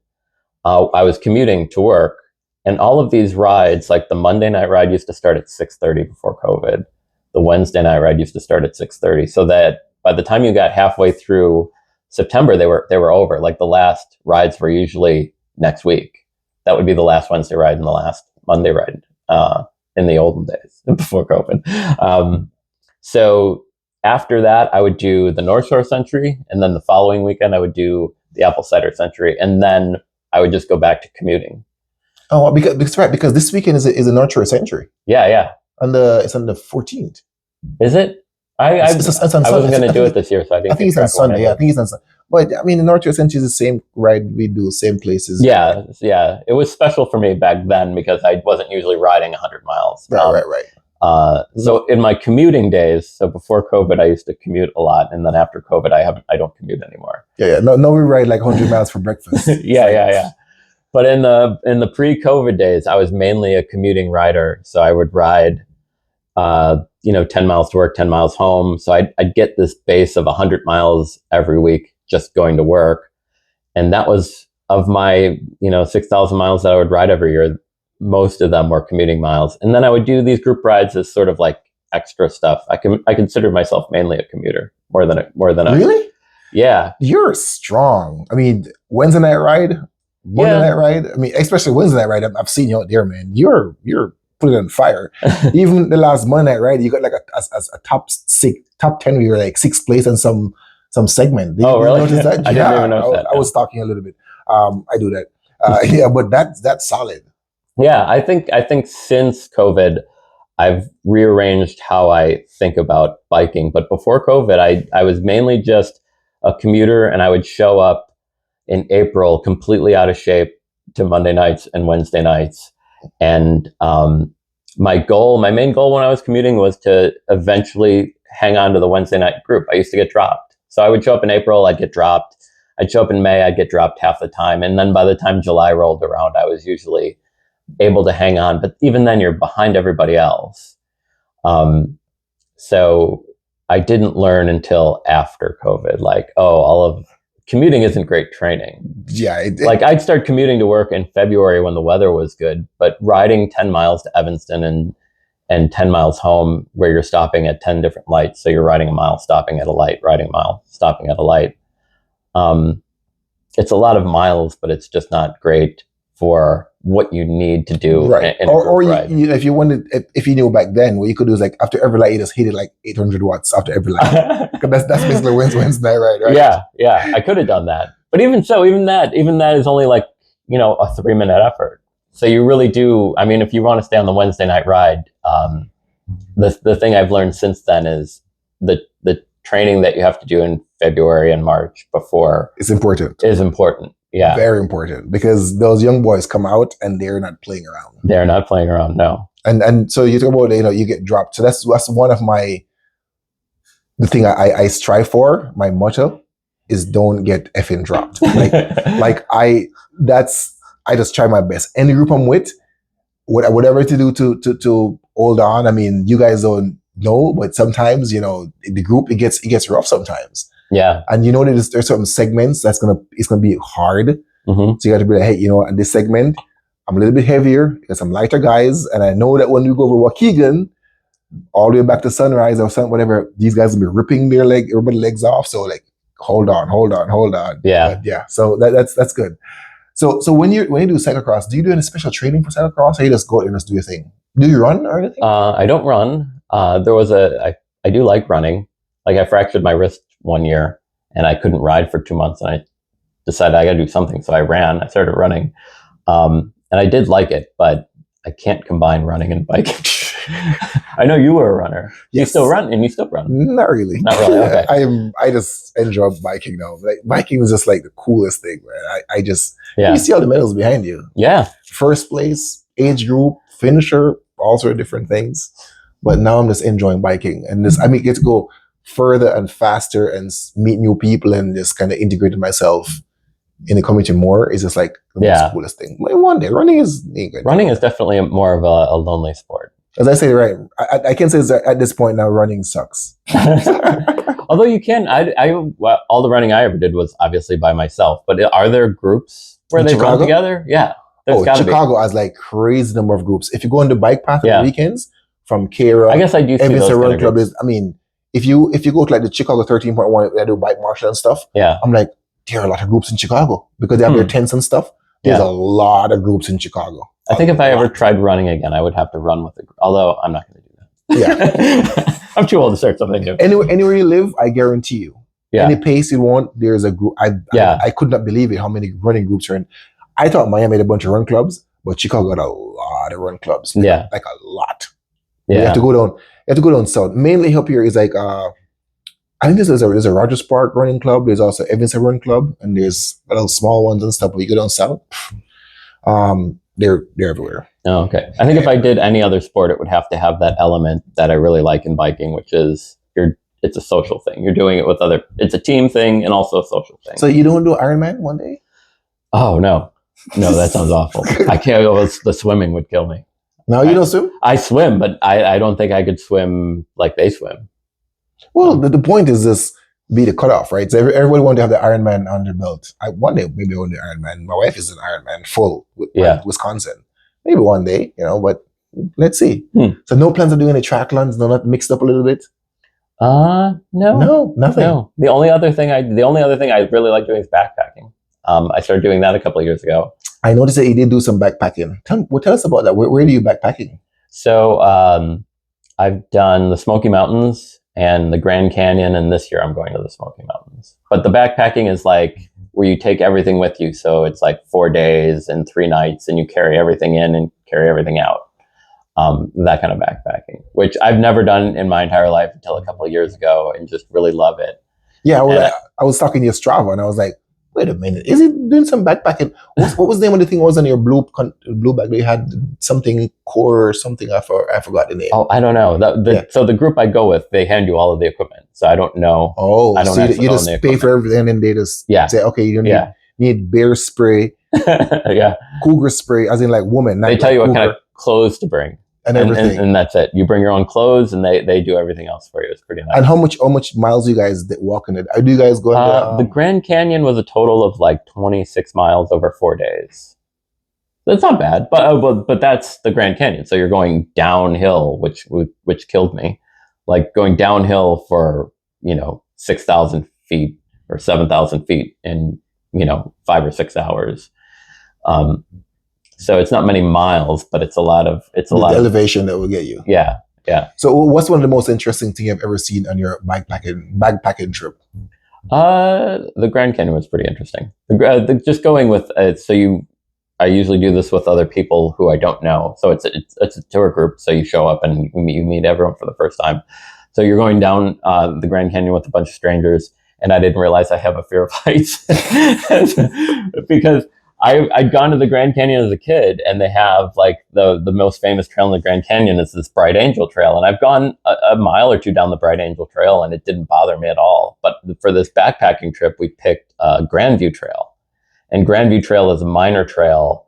I was commuting to work, and all of these rides, like the Monday night ride used to start at 6:30 before COVID. The Wednesday night ride used to start at 6:30, so that by the time you got halfway through September, they were over. Like the last rides were usually next week. That would be the last Wednesday ride and the last Monday ride in the olden days before COVID. So after that, I would do the North Shore Century, and then the following weekend I would do the Apple Cider Century, and then I would just go back to commuting. Oh, because this weekend is a North Shore Century. Yeah. It's on the 14th. Is it? I wasn't going to do it this year, so I think it's on Sunday. Yeah, I think it's on Sunday. But I mean, the North Shore Century is the same ride we do, same places. Yeah. It was special for me back then because I wasn't usually riding 100 miles. Right. So in my commuting days, so before COVID, I used to commute a lot, and then after COVID, I don't commute anymore. Yeah. No, we ride like 100 miles for breakfast. Yeah. But in the pre-COVID days, I was mainly a commuting rider. So I would ride, 10 miles to work, 10 miles home. So I'd get this base of 100 miles every week just going to work. And that was of my, 6,000 miles that I would ride every year. Most of them were commuting miles. And then I would do these group rides as sort of like extra stuff. I consider myself mainly a commuter more than a Really? Yeah. You're strong. I mean, Wednesday night ride, Monday night ride. I mean, especially Wednesday night ride. I've seen you out there, man. You're putting it on fire. Even the last Monday night ride, you got like a top 10 where you're like sixth place in some segment. Did really? You notice that? I didn't even know that. I was talking a little bit. I do that. But that's solid. Yeah, I think since COVID, I've rearranged how I think about biking. But before COVID, I was mainly just a commuter, and I would show up in April completely out of shape to Monday nights and Wednesday nights. And my main goal when I was commuting was to eventually hang on to the Wednesday night group. I used to get dropped. So I would show up in April, I'd get dropped. I'd show up in May, I'd get dropped half the time. And then by the time July rolled around, I was usually able to hang on. But even then, you're behind everybody else. So I didn't learn until after COVID, like, all of commuting isn't great training. Yeah. Like I'd start commuting to work in February when the weather was good, but riding 10 miles to Evanston and 10 miles home where you're stopping at 10 different lights. So you're riding a mile, stopping at a light, riding a mile, stopping at a light. It's a lot of miles, but it's just not great for what you need to do. Right. Or if you knew back then, what you could do is like after every light, you just hit it like 800 watts after every light. Because that's basically Wednesday, right? Yeah. I could have done that. But even so, even that is only like, a 3-minute effort. So you really do. I mean, if you want to stay on the Wednesday night ride, the thing I've learned since then is the training that you have to do in February and March before It's important. is important. Yeah. Very important, because those young boys come out and they're not playing around. They're not playing around, no. And so you talk about, you get dropped. So that's one of the thing I strive for. My motto is don't get effing dropped. I just try my best. Any group I'm with, whatever to do to hold on. I mean, you guys don't know, but sometimes, the group, it gets rough sometimes. Yeah. And there's certain segments it's gonna be hard. Mm-hmm. So you got to be like, hey, in this segment, I'm a little bit heavier because I'm lighter guys, and I know that when we go over Waukegan, all the way back to Sunrise or something, whatever, these guys will be ripping everybody's legs off. So like, hold on. Yeah. But yeah. So that's good. So when you do cyclocross, do you do any special training for cyclocross, or you just go out and just do your thing? Do you run or anything? I don't run. I do like running. Like, I fractured my wrist one year and I couldn't ride for 2 months, and I decided I got to do something. So I ran. I started running. And I did like it, but I can't combine running and biking. I know you were a runner. Yes. You still run, and you still run. Not really. Not really. Okay. I just enjoy biking now. Like, biking is just like the coolest thing, man. I just, yeah. You see all the medals behind you. Yeah. First place, age group, finisher, all sort of different things. But now I'm just enjoying biking, and get to go further and faster and meet new people and just kind of integrate myself in the community more. Is just like the most coolest thing. Like, one day, running is good. Running is definitely more of a lonely sport. As I say, right, I can say that at this point now, running sucks. Although you can, all the running I ever did was obviously by myself. But are there groups where they run together? Yeah. Chicago has like crazy number of groups. If you go on the bike path on the weekends, from Kara, I guess I do see Evanston those Run Club is. I mean, if you go to like the Chicago 13.1, they do bike marshal and stuff. Yeah, I'm like, there are a lot of groups in Chicago because they have their tents and stuff. There's a lot of groups in Chicago. I think if I ever tried running again, I would have to run with a group. Although I'm not going to do that. Yeah, I'm too old to start something new. Anywhere you live, I guarantee you. Yeah. Any pace you want, there's a group. I could not believe it how many running groups are in. I thought Miami had a bunch of run clubs, but Chicago got a lot of run clubs. Like a lot. Yeah. You have to go down south. Mainly up here is like I think there's a Rogers Park running club. There's also Evanston Run Club, and there's little small ones and stuff. But you go down south, they're everywhere. Oh, okay. I think if I did any other sport, it would have to have that element that I really like in biking, which is it's a social thing. You're doing it with other. It's a team thing and also a social thing. So you don't do Ironman one day? Oh no, that sounds awful. I can't go. The swimming would kill me. No, you don't swim? I swim, but I don't think I could swim like they swim. Well, the point is this be the cutoff, right? So everybody wants to have the Ironman on their belt. One day, maybe I want the Ironman. My wife is an Ironman full with Wisconsin. Maybe one day, but let's see. So no plans of doing any triathlons? No, not mixed up a little bit? No. No, nothing. No. The only other thing I really like doing is backpacking. I started doing that a couple of years ago. I noticed that you did do some backpacking. Tell us about that. Where do you backpacking? So I've done the Smoky Mountains and the Grand Canyon, and this year I'm going to the Smoky Mountains. But the backpacking is like where you take everything with you. So it's like 4 days and 3 nights, and you carry everything in and carry everything out. That kind of backpacking, which I've never done in my entire life until a couple of years ago, and just really love it. Yeah, I was talking to your Strava, and I was like, wait a minute, is he doing some backpacking? What was the name of the thing? What was on your blue bag? You had something core or something. I forgot the name. Oh, I don't know. So the group I go with, they hand you all of the equipment. So I don't know. Oh, I don't so you just pay for everything, and they just say, okay, you don't need bear spray, cougar spray, as in like woman. They tell you what kind of clothes to bring. And everything. And that's it. You bring your own clothes, and they do everything else for you. It's pretty nice. And how much miles do you guys walk in it? Do you guys go the Grand Canyon was a total of like 26 miles over 4 days. That's not bad, but that's the Grand Canyon. So you're going downhill, which killed me. Like going downhill for 6,000 feet or 7,000 feet in 5 or 6 hours. So it's not many miles, but it's a lot of elevation that will get you. Yeah. So what's one of the most interesting things you've ever seen on your backpacking trip? The Grand Canyon was pretty interesting. Just going with I usually do this with other people who I don't know. So it's a tour group. So you show up and you meet everyone for the first time. So you're going down the Grand Canyon with a bunch of strangers, and I didn't realize I have a fear of heights because I'd gone to the Grand Canyon as a kid, and they have like the most famous trail in the Grand Canyon is this Bright Angel Trail, and I've gone a mile or two down the Bright Angel Trail, and it didn't bother me at all. But for this backpacking trip, we picked Grandview Trail, and Grandview Trail is a minor trail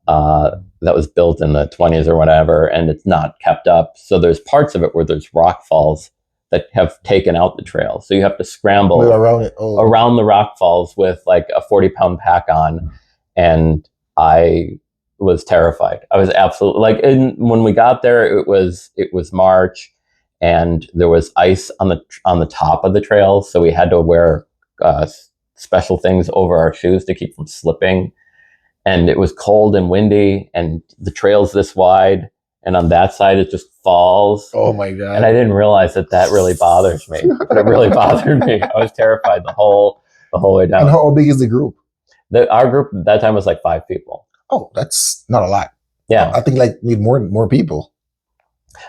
that was built in the 20s or whatever, and it's not kept up. So there's parts of it where there's rock falls that have taken out the trail. So you have to scramble around it. Oh. around the rock falls with like a 40-pound pack on. And I was terrified. I was absolutely like, when we got there, it was March, and there was ice on the top of the trail. So we had to wear special things over our shoes to keep from slipping. And it was cold and windy, and the trail's this wide, and on that side it just falls. Oh my God. And I didn't realize that really bothers me. But it really bothered me. I was terrified the whole way down. And how big is the group? Our group at that time was like 5 people. Oh, that's not a lot. Yeah. I think like need more people.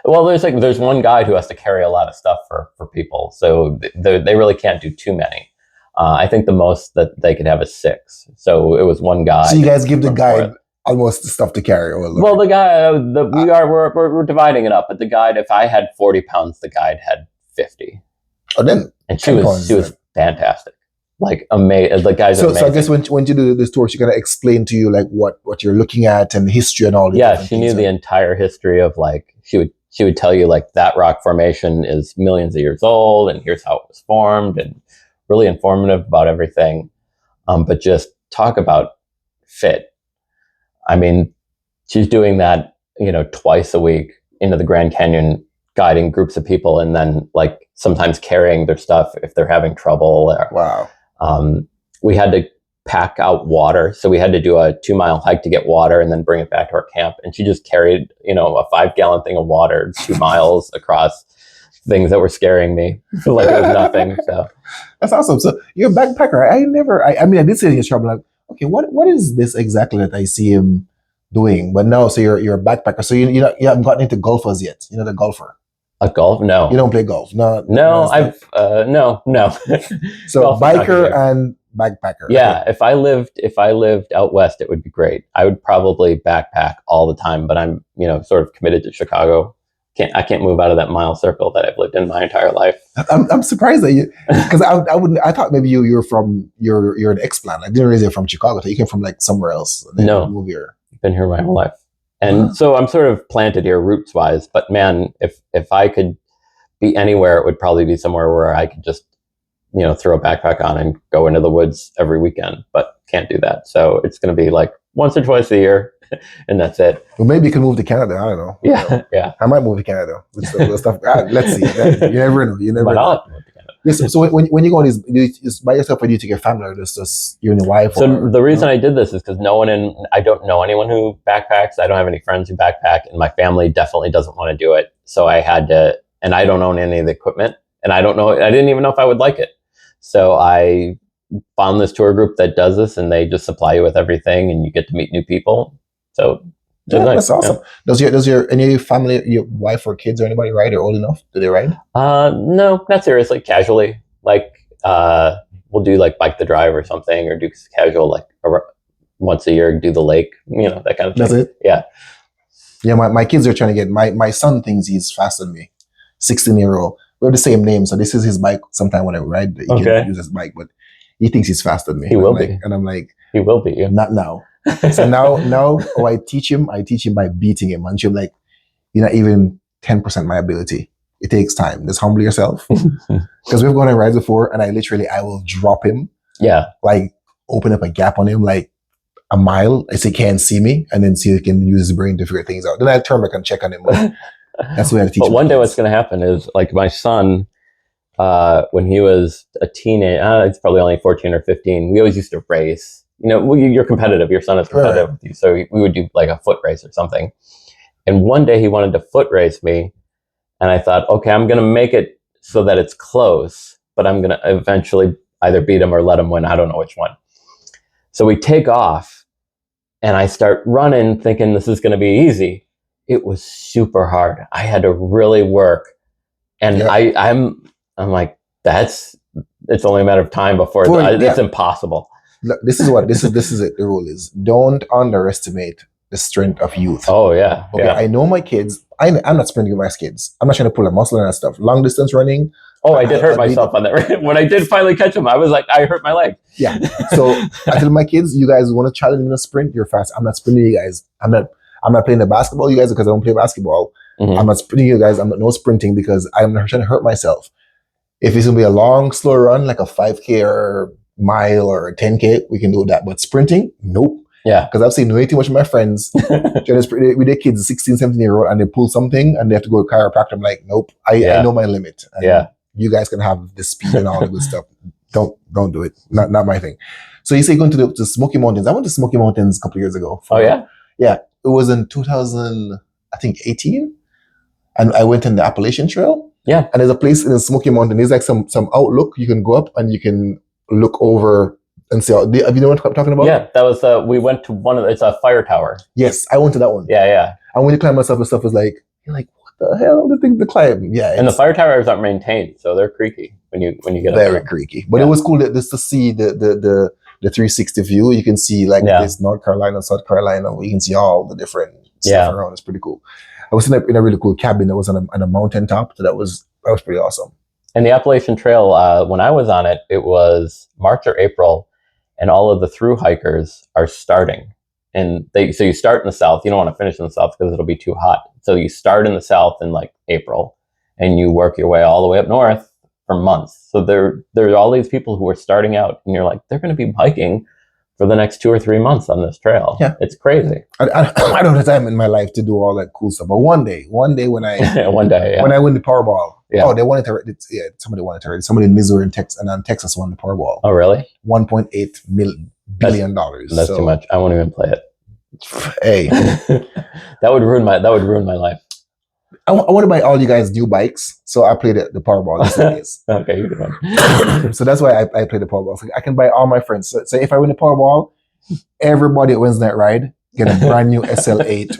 Well, there's one guy who has to carry a lot of stuff for people. So they really can't do too many. I think the most that they could have is 6. So it was one guy. So you guys give the guide almost the stuff to carry. Well, the guy, we're dividing it up. But the guide, if I had 40 pounds, the guide had 50. Oh, then. And she was fantastic. Like amazing. The guys. So I guess when you do this tour, she's gonna explain to you like what you're looking at and history and all that. Yeah, she knew the entire history of like she would tell you like that rock formation is millions of years old, and here's how it was formed, and really informative about everything. But just talk about fit. I mean, she's doing that, twice a week into the Grand Canyon, guiding groups of people, and then like sometimes carrying their stuff if they're having trouble. Wow. We had to pack out water. So we had to do a 2-mile hike to get water and then bring it back to our camp. And she just carried, a 5-gallon thing of water 2 miles across things that were scaring me. Like it was nothing. So that's awesome. So you're a backpacker. I did see his trouble. Like, okay, what is this exactly that I see him doing? But no, so you're a backpacker. So you haven't gotten into golfers yet. You know the golfer. A golf? No. You don't play golf? No. No, no. So biker and backpacker. Yeah, okay. If I lived out west, it would be great. I would probably backpack all the time, but I'm, sort of committed to Chicago. I can't move out of that mile circle that I've lived in my entire life. I'm surprised that you, because I thought maybe you're an explant. I didn't realize you're from Chicago. So you came from like somewhere else. No, move here. Been here my whole life. And so I'm sort of planted here roots wise, but man, if I could be anywhere, it would probably be somewhere where I could just, throw a backpack on and go into the woods every weekend, but can't do that. So it's going to be like once or twice a year and that's it. Well, maybe you can move to Canada. I don't know. Yeah. Yeah. I might move to Canada with stuff. Let's see. You never know. You never know. Yes, so when you go on these, just by yourself or do you take your family or just you and your wife? So the reason I did this is because I don't know anyone who backpacks. I don't have any friends who backpack, and my family definitely doesn't want to do it. So I had to, and I don't own any of the equipment, and I didn't even know if I would like it. So I found this tour group that does this, and they just supply you with everything, and you get to meet new people. So that's awesome. Yeah. Does your any family, your wife or kids or anybody ride or old enough? Do they ride? No, not seriously. Casually, like we'll do like bike the drive or something, or do casual like once a year, do the lake, that kind of thing. That's it. Yeah. Yeah, my kids are trying to get my son thinks he's faster than me. 16-year-old. We have the same name, so this is his bike. Sometime when I ride, he can use his bike, but he thinks he's faster than me. He will be, and I'm like, he will be. Yeah. Not now. So now, I teach him by beating him. And I'm like, you're not even 10% my ability. It takes time. Just humble yourself. Because we've gone on rides before, and I will drop him. Yeah. Like open up a gap on him, like a mile. I say can't see me, and then see if he can use his brain to figure things out. Then I turn back and check on him. That's the way I teach. But one day, what's going to happen is like my son, when he was a teenager, it's probably only 14 or 15. We always used to race. You're competitive. Your son is competitive with you. So we would do like a foot race or something. And one day he wanted to foot race me. And I thought, okay, I'm going to make it so that it's close, but I'm going to eventually either beat him or let him win. I don't know which one. So we take off and I start running thinking this is going to be easy. It was super hard. I had to really work. And I'm like, that's it's only a matter of time before it's impossible. Look, this is it. The rule is don't underestimate the strength of youth. Oh yeah. Okay, Yeah. I know my kids. I'm not sprinting with my kids. I'm not trying to pull a muscle and that stuff. Long distance running. Oh, I did hurt myself on that. When I did finally catch him, I was like, I hurt my leg. Yeah. So I tell my kids, you guys want to challenge me in a sprint? You're fast. I'm not sprinting you guys. I'm not playing the basketball, you guys, because I don't play basketball. Mhm. I'm not sprinting you guys. I'm not no sprinting because I'm not trying to hurt myself. If it's gonna be a long, slow run, like a 5K or mile or a 10K, we can do that. But sprinting, nope. Yeah. Because I've seen way too much of my friends trying to sprint with their kids, 16, 17-year-old, and they pull something and they have to go to chiropractor. I'm like, nope. I know my limit. And you guys can have the speed and all the good stuff. Don't do it. Not my thing. So you say you're going to the Smoky Mountains. I went to Smoky Mountains a couple of years ago. Yeah? Yeah. It was in 2018. And I went on the Appalachian Trail. Yeah. And there's a place in the Smoky Mountain. There's like some outlook. You can go up and you can look over and see. Have you know what I'm talking about? Yeah. That was, we went to it's a fire tower. Yes. I went to that one. Yeah. Yeah. And when you climb myself and stuff, it's like, you're like, what the hell? The thing to climb. Yeah. And the fire towers aren't maintained. So they're creaky when you get up very there. creaky. But it was cool just to see the 360 view. You can see like this North Carolina, South Carolina. You can see all the different stuff around. It's pretty cool. I was in a really cool cabin that was on a mountaintop. So that was pretty awesome. And the Appalachian Trail, when I was on it, it was March or April, and all of the thru hikers are starting. And so you start in the south. You don't want to finish in the south because it'll be too hot. So you start in the south in like April, and you work your way all the way up north for months. So there are all these people who are starting out, and you're like, they're going to be hiking for the next 2 or 3 months on this trail. Yeah, it's crazy. I don't have time in my life to do all that cool stuff. But one day when I when I win the Powerball, they wanted to. Somebody wanted to. Somebody in Missouri and Texas won the Powerball. Oh, really? $1.8 billion. That's too much. I won't even play it. Hey, that would ruin my life. I want to buy all you guys new bikes, so I played the Powerball these days. Okay, you can. So that's why I play the Powerball. So I can buy all my friends. So if I win the Powerball, everybody at Wednesday Night Ride get a brand new SL8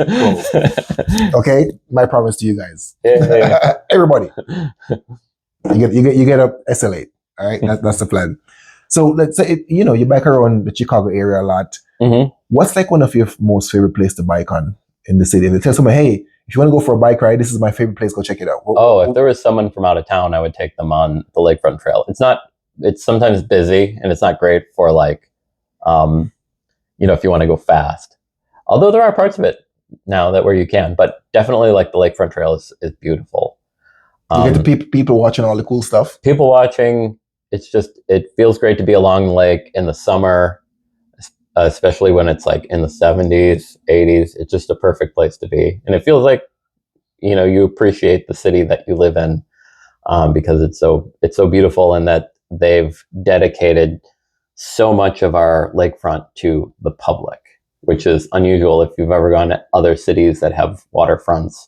Pro. Okay, my promise to you guys. Yeah. Everybody, you get a SL8. All right, that's the plan. So let's say you bike around the Chicago area a lot. Mm-hmm. What's like one of your most favorite place to bike on in the city? If you tell someone, hey, if you want to go for a bike ride, this is my favorite place. Go check it out. If there was someone from out of town, I would take them on the Lakefront Trail. It's sometimes busy and it's not great for like, if you want to go fast. Although there are parts of it now where you can, but definitely like the Lakefront Trail is beautiful. You get the people watching all the cool stuff. People watching. It feels great to be along the lake in the summer, especially when it's like in the 70s, 80s. It's just a perfect place to be. And it feels like, you appreciate the city that you live in because it's so beautiful, and that they've dedicated so much of our lakefront to the public, which is unusual. If you've ever gone to other cities that have waterfronts,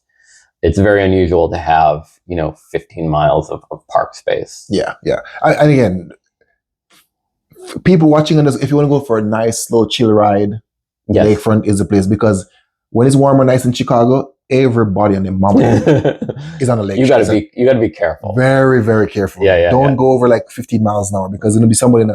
it's very unusual to have, 15 miles of park space. Yeah. And again, people watching on this, if you want to go for a nice, slow, chill ride, Lakefront is the place, because when it's warm and nice in Chicago, everybody on the mountain is on the lake. You gotta be careful. Very, very careful. Don't go over like 15 miles an hour, because there's gonna be somebody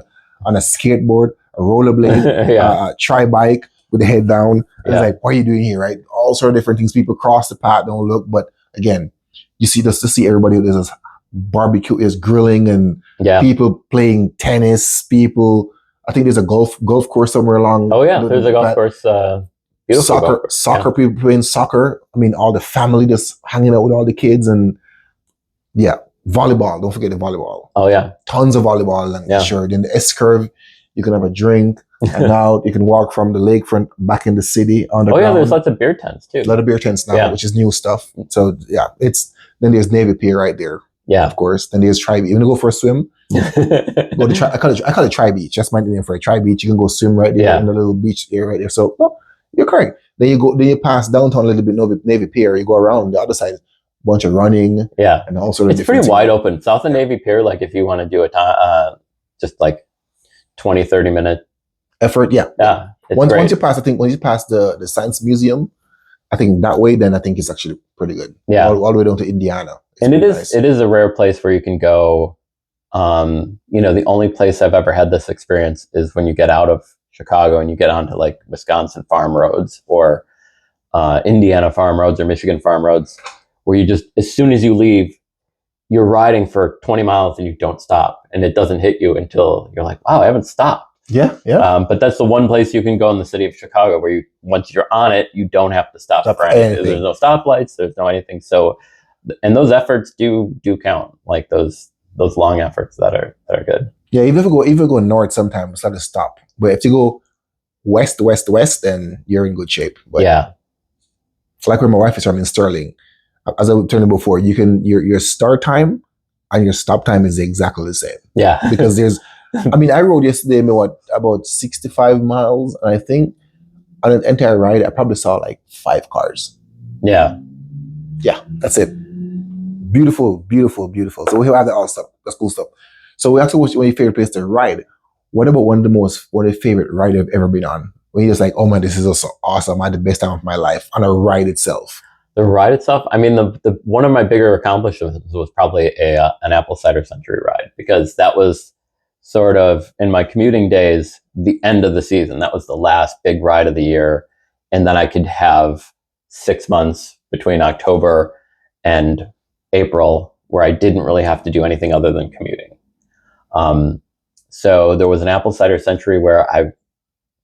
on a skateboard, a rollerblade, a tri-bike with the head down. And it's like, what are you doing here, right? All sort of different things. People cross the path, don't look. But again, you see this to see everybody. There's this barbecue, is grilling, and people playing tennis. I think there's a golf course somewhere along. Oh yeah, there's a golf course. Beautiful soccer. People playing soccer. I mean, all the family just hanging out with all the kids, and volleyball. Don't forget the volleyball. Oh yeah, tons of volleyball, and sure. Then the S curve, you can have a drink, and out you can walk from the lakefront back in the city underground. Oh yeah, there's lots of beer tents too. A lot of beer tents now, which is new stuff. So then there's Navy Pier right there. Yeah, of course. Then there's Tri Beach. You want to go for a swim? Go to I call it Tri Beach. That's my name for it. Tri Beach. You can go swim right there in the little beach area right there. So you're correct. Then you pass downtown a little bit, Navy Pier. You go around the other side, bunch of running. Yeah, and all sort of. It's pretty wide open. South of Navy Pier, like if you want to do just like 20-30 minute effort. Yeah. Once you pass the Science Museum, I think that way, then I think it's actually pretty good. Yeah, all the way down to Indiana. And it is a rare place where you can go The only place I've ever had this experience is when you get out of Chicago and you get onto like Wisconsin farm roads or Indiana farm roads or Michigan farm roads, where you just, as soon as you leave, you're riding for 20 miles and you don't stop, and it doesn't hit you until you're like, wow, I haven't stopped. Yeah. But that's the one place you can go in the city of Chicago where once you're on it, you don't have to stop for anything. There's no stoplights, there's no anything. So, and those efforts do count, like those long efforts that are good. Yeah, even if you go north, sometimes it's have to stop. But if you go west, then you're in good shape. But yeah, like where my wife is from in Sterling, as I told you before, you can your start time and your stop time is exactly the same. Yeah, because I rode yesterday about 65 miles, and I think on an entire ride I probably saw like 5 cars. Yeah, that's it. Beautiful. So we have that all stuff. That's cool stuff. So we asked what's your favorite place to ride. What about one of the favorite ride I've ever been on? When you're just like, oh man, this is so awesome. I had the best time of my life on a ride itself. The ride itself, I mean, the one of my bigger accomplishments was probably an apple cider century ride, because that was sort of, in my commuting days, the end of the season. That was the last big ride of the year. And then I could have 6 months between October and April where I didn't really have to do anything other than commuting. So there was an apple cider century where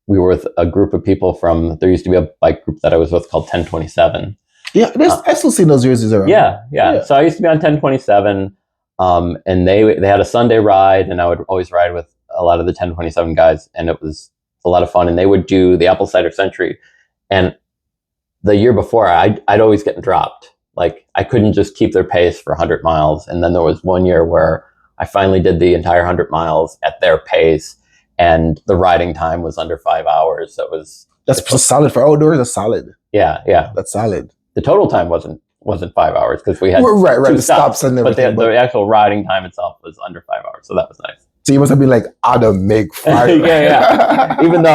we were with a group of people there used to be a bike group that I was with called 1027. Yeah, I still see those jerseys around. Yeah. So I used to be on 1027, and they had a Sunday ride, and I would always ride with a lot of the 1027 guys, and it was a lot of fun. And they would do the apple cider century, and the year before, I'd always get dropped. Like, I couldn't just keep their pace for 100 miles. And then there was one year where I finally did the entire 100 miles at their pace, and the riding time was under 5 hours. So that's solid for outdoors. That's solid. Yeah, that's solid. The total time wasn't 5 hours because we had right two the stops and everything. But the actual riding time itself was under 5 hours, so that was nice. So you must have been like, Adam, make fire. yeah. Even though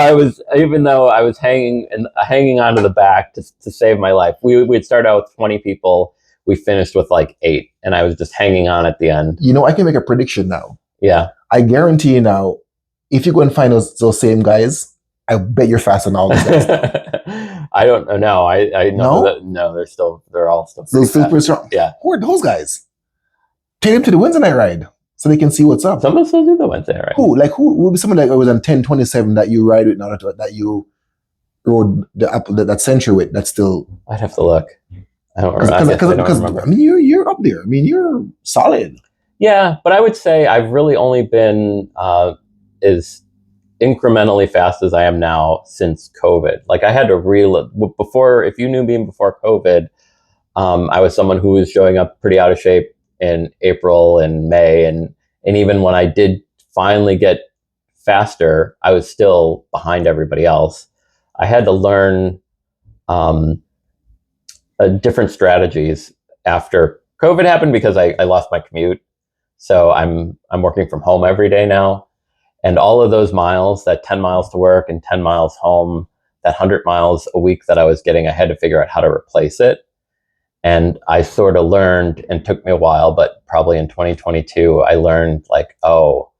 I was hanging onto the back to save my life. We'd start out with 20 people. We finished with like 8, and I was just hanging on at the end. I can make a prediction now. Yeah. I guarantee you now, if you go and find those same guys, I bet you're faster than all those guys. I don't know. No, I know No? that. No, they're all still super strong. Yeah. Who are those guys? Take them to the Wednesday night ride so they can see what's up. Some of us still do the Wednesday ride. Who would be someone that was on 1027 that you ride with now, that you rode that century with? That's still. I'd have to look. I don't remember. Because I mean, you're up there. I mean, you're solid. Yeah, but I would say I've really only been as incrementally fast as I am now since COVID. Like, I had to before, if you knew me before COVID, I was someone who was showing up pretty out of shape in April and May, and even when I did finally get faster, I was still behind everybody else. I had to learn different strategies after COVID happened because I lost my commute. So I'm working from home every day now. And all of those miles, that 10 miles to work and 10 miles home, that 100 miles a week that I was getting, I had to figure out how to replace it. And I sort of learned, and took me a while, but probably in 2022, I learned like, oh,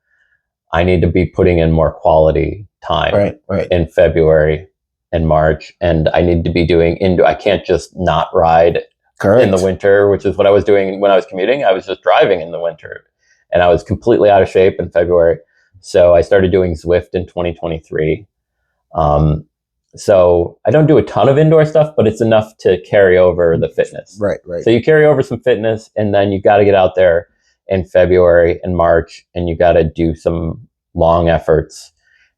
I need to be putting in more quality time in February and March. And I need to be doing I can't just not ride in the winter, which is what I was doing when I was commuting. I was just driving in the winter, and I was completely out of shape in February. So I started doing Zwift in 2023. So I don't do a ton of indoor stuff, but it's enough to carry over the fitness. Right. So you carry over some fitness, and then you got to get out there in February and March, and you got to do some long efforts,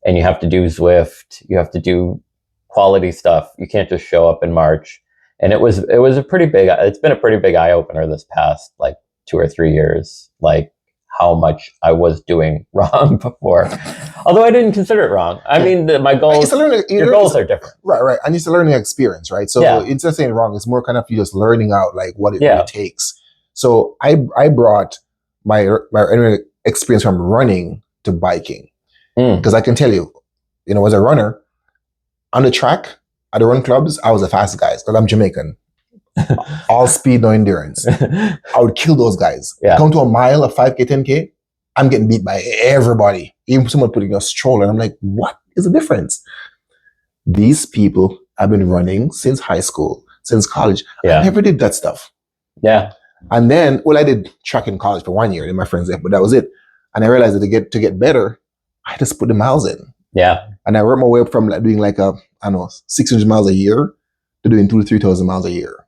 and you have to do Zwift. You have to do quality stuff. You can't just show up in March. And it's been a pretty big eye opener this past like 2 or 3 years, like how much I was doing wrong before. Although I didn't consider it wrong. I mean, my goals, your goals are different. Right. And it's a learning experience, right? So instead of saying wrong, it's more kind of you just learning out like what it really takes. So I brought my experience from running to biking. Because I can tell you, as a runner, on the track, at the run clubs, I was the fastest guys because I'm Jamaican. All speed, no endurance. I would kill those guys. Yeah. Come to a mile, a 5K, 10K, I'm getting beat by everybody. Even someone putting a stroller. And I'm like, what is the difference? These people have been running since high school, since college. Yeah. I never did that stuff. Yeah. And then, well, I did track in college for 1 year and my friends there, but that was it. And I realized that to get better, I just put the miles in. Yeah. And I worked my way up from like doing like I don't know, 600 miles a year to doing 2,000 to 3,000 miles a year.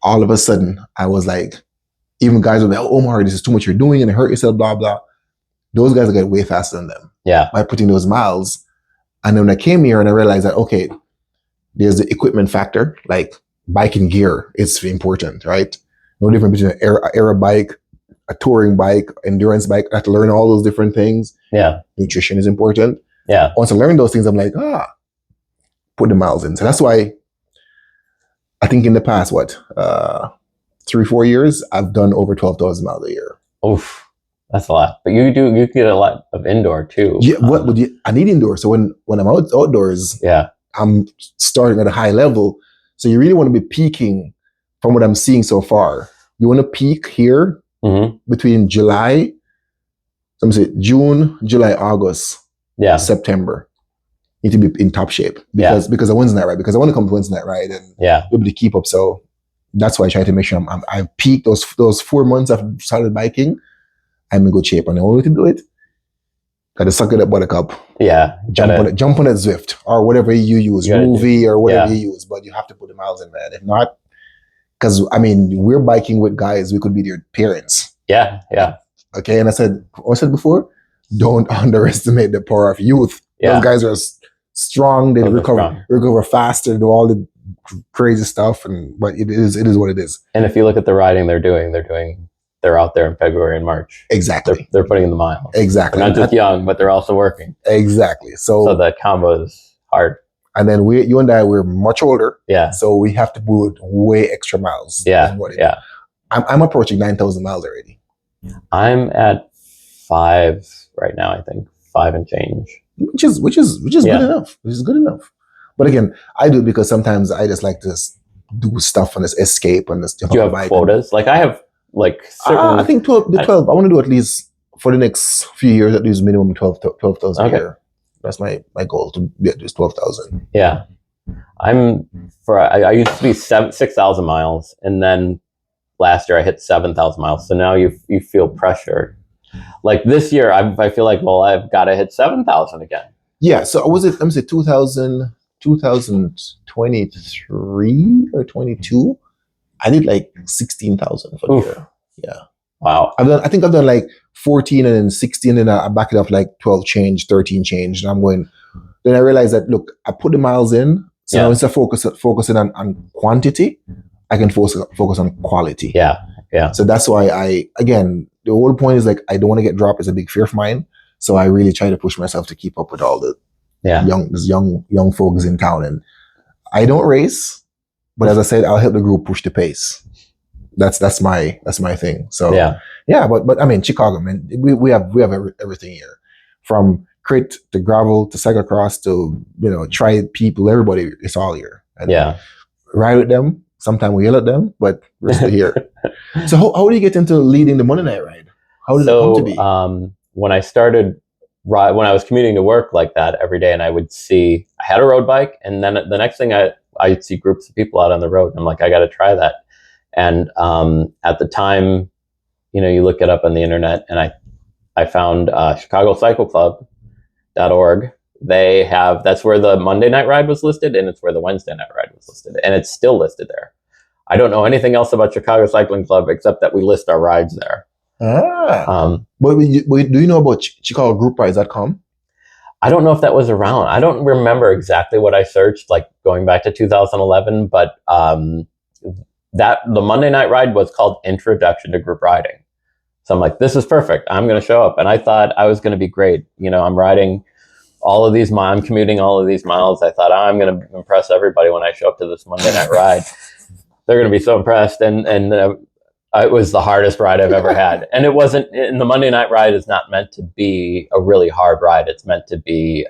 All of a sudden, I was like, even guys were like, oh, Omar, this is too much you're doing and it hurt yourself, blah, blah. Those guys get way faster than them. Yeah. By putting those miles. And then when I came here and I realized that, okay, there's the equipment factor, like biking gear is important, right? No difference between an aero bike, a touring bike, endurance bike. I have to learn all those different things. Yeah. Nutrition is important. Yeah. Once I learned those things, I'm like, put the miles in. So that's why I think in the past, 3-4 years, I've done over 12,000 miles a year. Oof. That's a lot. But you get a lot of indoor too. Yeah, I need indoor. So when I'm outdoors, yeah, I'm starting at a high level. So you really want to be peaking from what I'm seeing so far. You want to peak here between July, let me say June, July, August, September. You need to be in top shape because of Wednesday night ride. Because I want to come to Wednesday night ride and be able to keep up. So that's why I try to make sure I've peaked those 4 months I've started biking. I'm in good shape, and the only way to do it, gotta suck it up, buttercup. Yeah, jump on that Zwift or whatever you use, movie or whatever you use. But you have to put the miles in, man. If not, because I mean, we're biking with guys. We could be their parents. Yeah, yeah. Okay, and I said before, don't underestimate the power of youth. Yeah. Those guys are strong. They recover faster. Do all the crazy stuff, but it is what it is. And if you look at the riding they're out there in February and March. Exactly. They're putting in the miles. Exactly. They're not just young, but they're also working. Exactly. So the combo is hard. And then you and I, we're much older. Yeah. So we have to put way extra miles. Yeah. Yeah. I'm approaching 9,000 miles already. I'm at 5 right now, I think. 5 and change. Which is good enough. Which is good enough. But again, I do it because sometimes I just like to do stuff and just escape and just. Do you have quotas? Like I have. I think 12. I want to do at least for the next few years at least minimum 12,000 a year. That's my goal to get at least 12,000. Yeah, I used to be 6,000 miles, and then last year I hit 7,000 miles. So now you feel pressure. Like this year, I feel like I've got to hit 7,000 again. Yeah. So was it? Let me say 2023 or 22. I did like 16,000 for the year. Yeah. Wow. I think I've done like 14 and then 16 and I back it up like 12 change, 13 change. And I'm going, then I realized that, look, I put the miles in. So now instead of focusing on quantity, I can focus on quality. Yeah. Yeah. So that's why the whole point is like, I don't want to get dropped. It's a big fear of mine. So I really try to push myself to keep up with all the young folks in town. And I don't race. But as I said, I'll help the group push the pace. That's my thing. So but I mean Chicago, man, we have everything here, from crit to gravel to cyclocross to tri people, everybody. It's all here. And ride with them. Sometimes we yell at them, but we're still here. So how do you get into leading the Monday Night Ride? How did it come to be? When I started. When I was commuting to work like that every day, and I had a road bike, and then the next thing I'd see groups of people out on the road. And I'm like, I got to try that. And at the time, you look it up on the internet, and I found ChicagoCycleClub.org. That's where the Monday Night Ride was listed, and it's where the Wednesday Night Ride was listed, and it's still listed there. I don't know anything else about Chicago Cycling Club except that we list our rides there. But do you know about ChicagoGroupRides.com? I don't know if that was around. I don't remember exactly what I searched, like going back to 2011, but the Monday Night Ride was called Introduction to Group Riding. So I'm like, this is perfect. I'm going to show up. And I thought I was going to be great. I'm riding all of these miles. I'm commuting all of these miles. I thought, I'm going to impress everybody when I show up to this Monday Night Ride. They're going to be so impressed. And it was the hardest ride I've ever had. And it wasn't, and the Monday Night Ride is not meant to be a really hard ride. It's meant to be,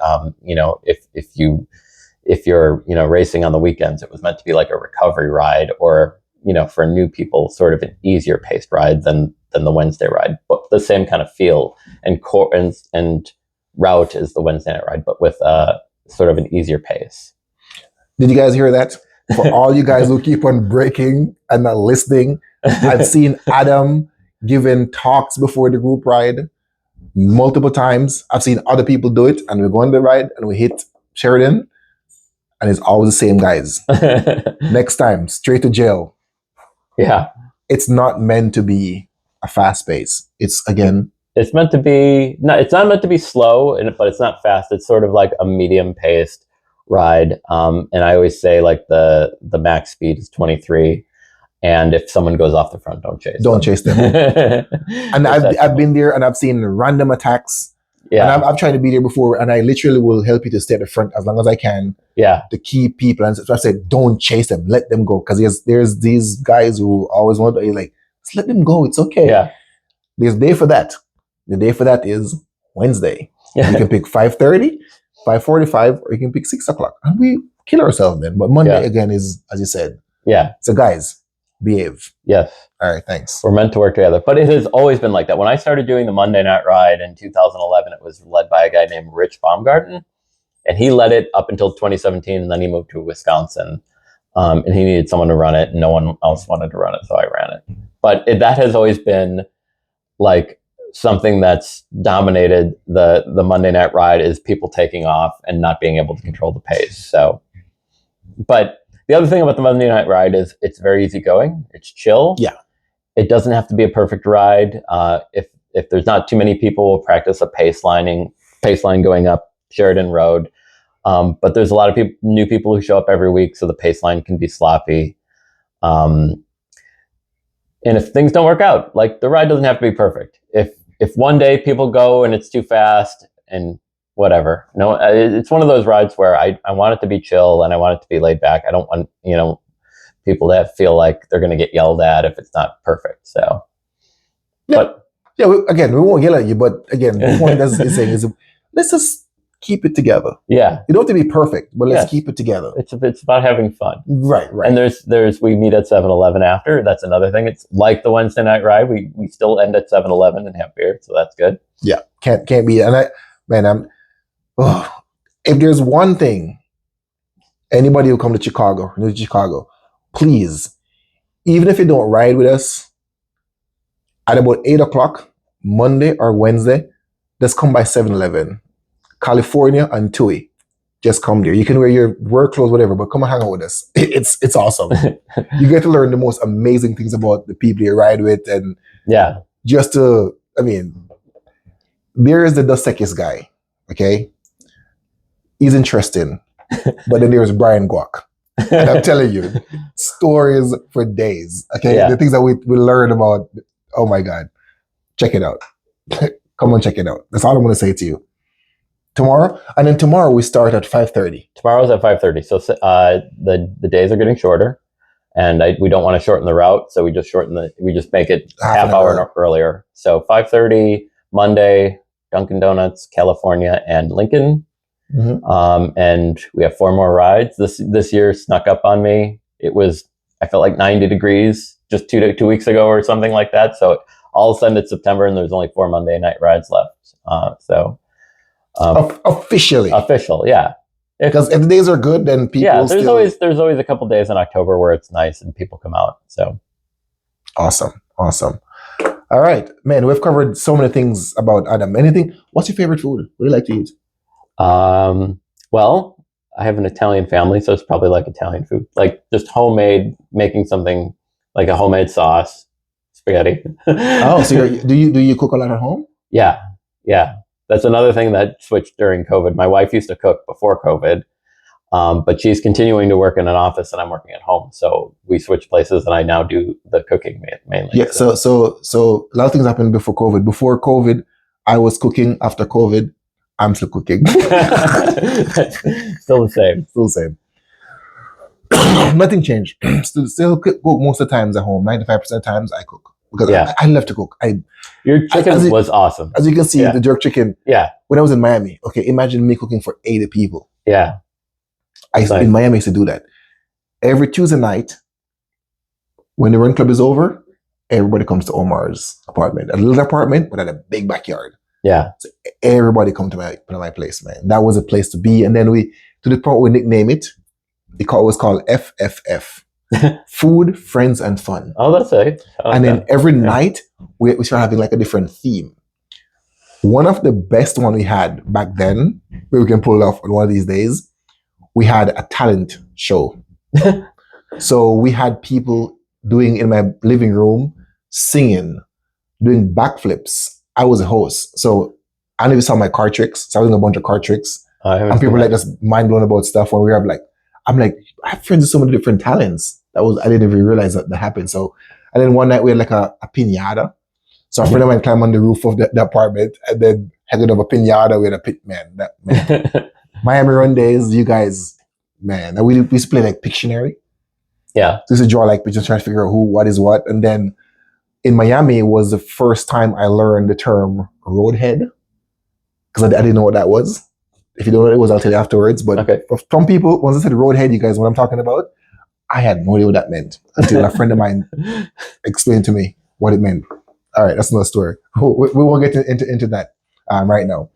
if you're, racing on the weekends, it was meant to be like a recovery ride, or, for new people, sort of an easier paced ride than than the Wednesday ride, but the same kind of feel and and route as the Wednesday night ride, but with sort of an easier pace. Did you guys hear that? For all you guys who keep on breaking and not listening, I've seen Adam giving talks before the group ride multiple times. I've seen other people do it, and we go on the ride and we hit Sheridan, and it's always the same guys. Next time, straight to jail. Yeah. It's not meant to be a fast pace. It's meant to be it's not meant to be slow, but it's not fast. It's sort of like a medium paced ride. And I always say like the max speed is 23. And if someone goes off the front, don't chase them. And I've been there and I've seen random attacks. Yeah. And I've tried to be there before, and I literally will help you to stay at the front as long as I can. Yeah. To keep people. And so I said, don't chase them. Let them go. Because there's these guys who always want to like, just let them go. It's okay. Yeah. There's a day for that. The day for that is Wednesday. Yeah. You can pick 5:30, 5:45, or you can pick 6 o'clock. And we kill ourselves then. But Monday again is, as you said. Yeah. So guys, behave. Yes. All right, thanks. We're meant to work together. But it has always been like that. When I started doing the Monday night ride in 2011, it was led by a guy named Rich Baumgarten. And he led it up until 2017, and then he moved to Wisconsin. And he needed someone to run it, and no one else wanted to run it, so I ran it. But that has always been like something that's dominated the Monday night ride, is people taking off and not being able to control the pace. So, but the other thing about the Monday night ride is it's very easygoing. It's chill. Yeah. It doesn't have to be a perfect ride. If there's not too many people, we'll practice a pace line going up Sheridan Road. But there's a lot of new people who show up every week, so the pace line can be sloppy. And if things don't work out, like the ride doesn't have to be perfect. If one day people go and it's too fast and whatever, no, it's one of those rides where I want it to be chill and I want it to be laid back. I don't want people that feel like they're going to get yelled at if it's not perfect. So, yeah, we won't yell at you, but again, the point is saying is let's just keep it together. Yeah. You don't have to be perfect, but let's keep it together. It's about having fun. Right. And we meet at 7-Eleven after. That's another thing. It's like the Wednesday night ride. We still end at 7-Eleven and have beer, so that's good. Yeah. Can't be. And if there's one thing, anybody who come to Chicago, please, even if you don't ride with us, at about 8 o'clock, Monday or Wednesday, just come by 7-Eleven. California and Tui. Just come there. You can wear your work clothes, whatever, but come and hang out with us. It's awesome. You get to learn the most amazing things about the people you ride with, and there is the Dos Equis guy, okay? He's interesting, but then there's Brian Guac. And I'm telling you, stories for days, okay? Yeah. The things that we learn about, oh my God. Check it out. Come on, check it out. That's all I'm going to say to you. Tomorrow, and then tomorrow we start at 5:30. Tomorrow's at 5:30. So the days are getting shorter, and we don't want to shorten the route, so we just make it half hour earlier. So 5:30 Monday, Dunkin' Donuts, California, and Lincoln. Mm-hmm. And we have 4 more rides. This year snuck up on me. I felt like 90 degrees just 2 weeks ago or something like that. So all of a sudden it's September and there's only 4 Monday night rides left. Official, yeah. Because if the days are good, then people there's always a couple days in October where it's nice and people come out. So awesome. All right, man. We've covered so many things about Adam. What's your favorite food? What do you like to eat? Well, I have an Italian family, so it's probably like Italian food, like just homemade, making something like a homemade sauce, spaghetti. Oh, so do you cook a lot at home? Yeah. That's another thing that switched during COVID. My wife used to cook before COVID, but she's continuing to work in an office and I'm working at home. So we switched places and I now do the cooking mainly. Yeah, so a lot of things happened before COVID. Before COVID, I was cooking. After COVID, I'm still cooking. Still the same. Nothing changed. Still cook most of the times at home. 95% of the times I cook. Because I love to cook. Your chicken was awesome. As you can see, the jerk chicken. Yeah. When I was in Miami, okay, imagine me cooking for 80 people. Yeah. In Miami, I used to do that. Every Tuesday night, when the run club is over, everybody comes to Omar's apartment. A little apartment, but at a big backyard. Yeah. So everybody come to my place, man. That was a place to be. And then to the point we nickname it, it was called FFF. Food, Friends, and Fun. Oh, that's it. And then every night, we started having like a different theme. One of the best one we had back then, where we can pull it off on one of these days, we had a talent show. So we had people doing in my living room, singing, doing backflips. I was a host. So I don't know if you saw my card tricks. So I was doing a bunch of card tricks. And people were like just mind blown about stuff when we have like, I'm like, I have friends with so many different talents. I didn't even realize that happened. So, and then one night we had like a piñata. So a friend of mine climbed on the roof of the apartment and then headed up a piñata with a pit, man. Miami Run days, you guys, man. And we used to play like Pictionary. Yeah. So we used to draw like pictures, trying to figure out who, what is what. And then in Miami was the first time I learned the term roadhead. Because I didn't know what that was. If you don't know what it was, I'll tell you afterwards. But for some people, once I said roadhead, you guys know what I'm talking about. I had no idea what that meant until a friend of mine explained to me what it meant. All right, that's another story. We won't get into that right now.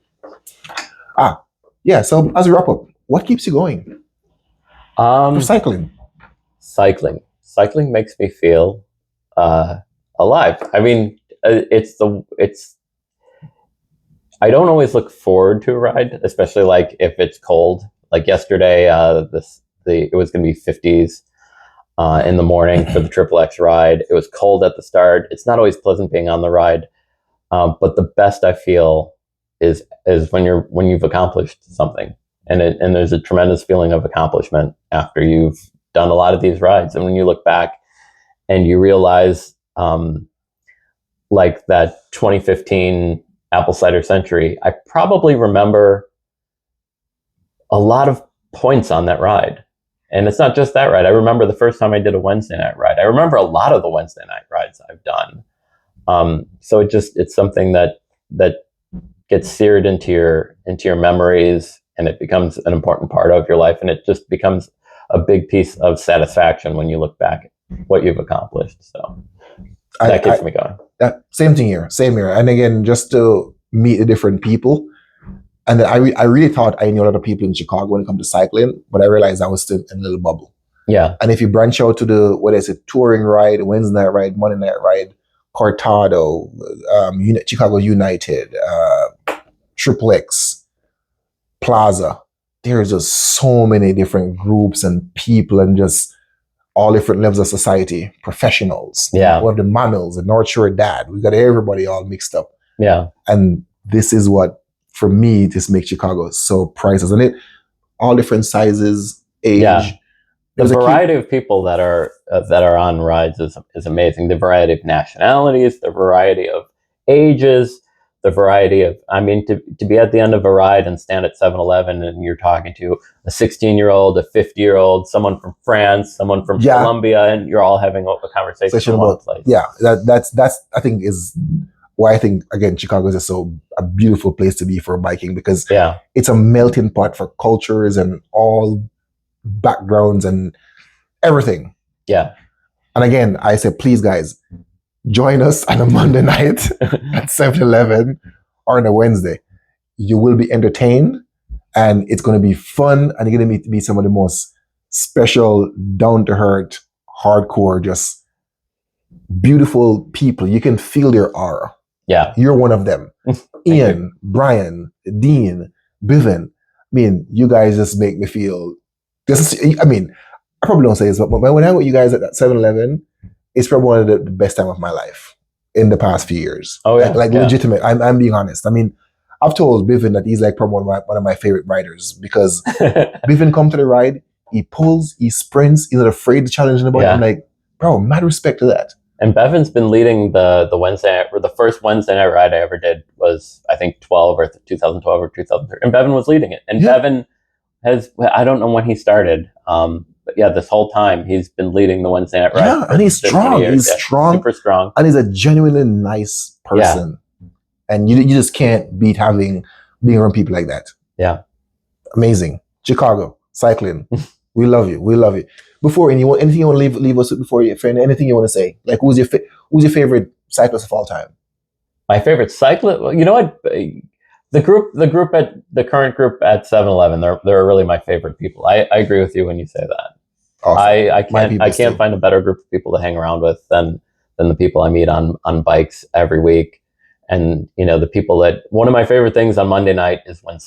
Yeah. So as we wrap up, what keeps you going? For cycling. Cycling makes me feel alive. I mean, I don't always look forward to a ride, especially like if it's cold. Like yesterday, it was going to be 50s in the morning for the Triple X ride. It was cold at the start. It's not always pleasant being on the ride, but the best I feel is when you've accomplished something, and there's a tremendous feeling of accomplishment after you've done a lot of these rides. And when you look back and you realize, like that 2015 Apple Cider Century, I probably remember a lot of points on that ride. And it's not just that ride. I remember the first time I did a Wednesday night ride. I remember a lot of the Wednesday night rides I've done. So it's something that gets seared into your memories, and it becomes an important part of your life. And it just becomes a big piece of satisfaction when you look back at what you've accomplished. So that keeps me going. Same here. And again, just to meet the different people. And I really thought I knew a lot of people in Chicago when it comes to cycling, but I realized I was still in a little bubble. Yeah. And if you branch out to the touring ride, Wednesday night ride, Monday night ride, Cortado, Chicago United, Triple X, Plaza, there's just so many different groups and people and just all different levels of society, professionals. Yeah. We have the Manuels, the North Shore Dad. We got everybody all mixed up. Yeah. And this is what, for me, this makes Chicago so priceless. And all different sizes, age. Yeah. The variety of people that are on rides is amazing. The variety of nationalities, the variety of ages, the variety of, I mean, to be at the end of a ride and stand at 7-Eleven and you're talking to a 16-year-old, a 50-year-old, someone from France, someone from Colombia, and you're all having a conversation about one place. Yeah, that's I think is why I think, again, Chicago is a beautiful place to be for biking, because it's a melting pot for cultures and all backgrounds and everything. Yeah. And again, I say, please, guys, join us on a Monday night at 7-Eleven or on a Wednesday. You will be entertained, and it's going to be fun, and you're going to meet some of the most special, down-to-earth, hardcore, just beautiful people. You can feel their aura. Yeah. You're one of them. Ian, Brian, Dean, Bivan. I mean, you guys just make me feel... I mean, I probably don't say this, but when I'm with you guys at that 7-Eleven, it's probably one of the best time of my life in the past few years. Oh, yeah. Like legitimate. I'm being honest. I mean, I've told Bivan that he's like probably one of my favorite riders, because Bivan come to the ride, he pulls, he sprints, he's not afraid to challenge anybody. I'm like, bro, mad respect to that. And Bevan's been leading the Wednesday night, or the first Wednesday night ride I ever did was, I think, 2012 or 2013. And Bevan was leading it. And Bevan I don't know when he started, but this whole time he's been leading the Wednesday night ride. Yeah, and he's strong. He's strong. Super strong. And he's a genuinely nice person. Yeah. And you just can't beat being around people like that. Yeah. Amazing. Chicago, cycling. We love you. We love you. Before anything you want to leave us with before you, friend, anything you want to say? Like, who's Who's your favorite cyclist of all time? My favorite cyclist, well, you know what? The current group at 7-Eleven, they're really my favorite people. I agree with you when you say that. Awesome. I can't find a better group of people to hang around with than the people I meet on bikes every week. And the people that, one of my favorite things on Monday night is when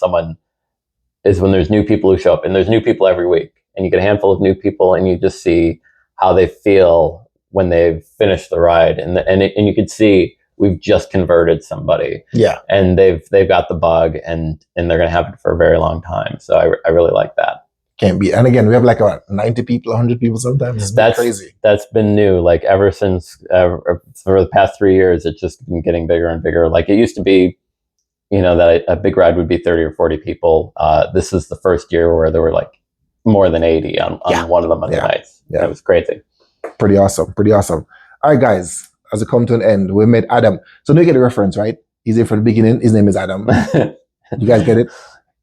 there's new people who show up, and there's new people every week, and you get a handful of new people, and you just see how they feel when they've finished the ride, and you could see we've just converted somebody, and they've got the bug, and they're gonna have it for a very long time. So I really like that. Can't be. And again, we have like about 90 people, 100 people sometimes. That's crazy. That's been new. Like ever since for the past 3 years, it's just been getting bigger and bigger. Like it used to be, that a big ride would be 30 or 40 people. This is the first year where there were like more than 80 on one of the Monday nights. Yeah. It was crazy. Pretty awesome. All right, guys, as we come to an end, we met Adam. So now you get the reference, right? He's here from the beginning. His name is Adam. You guys get it?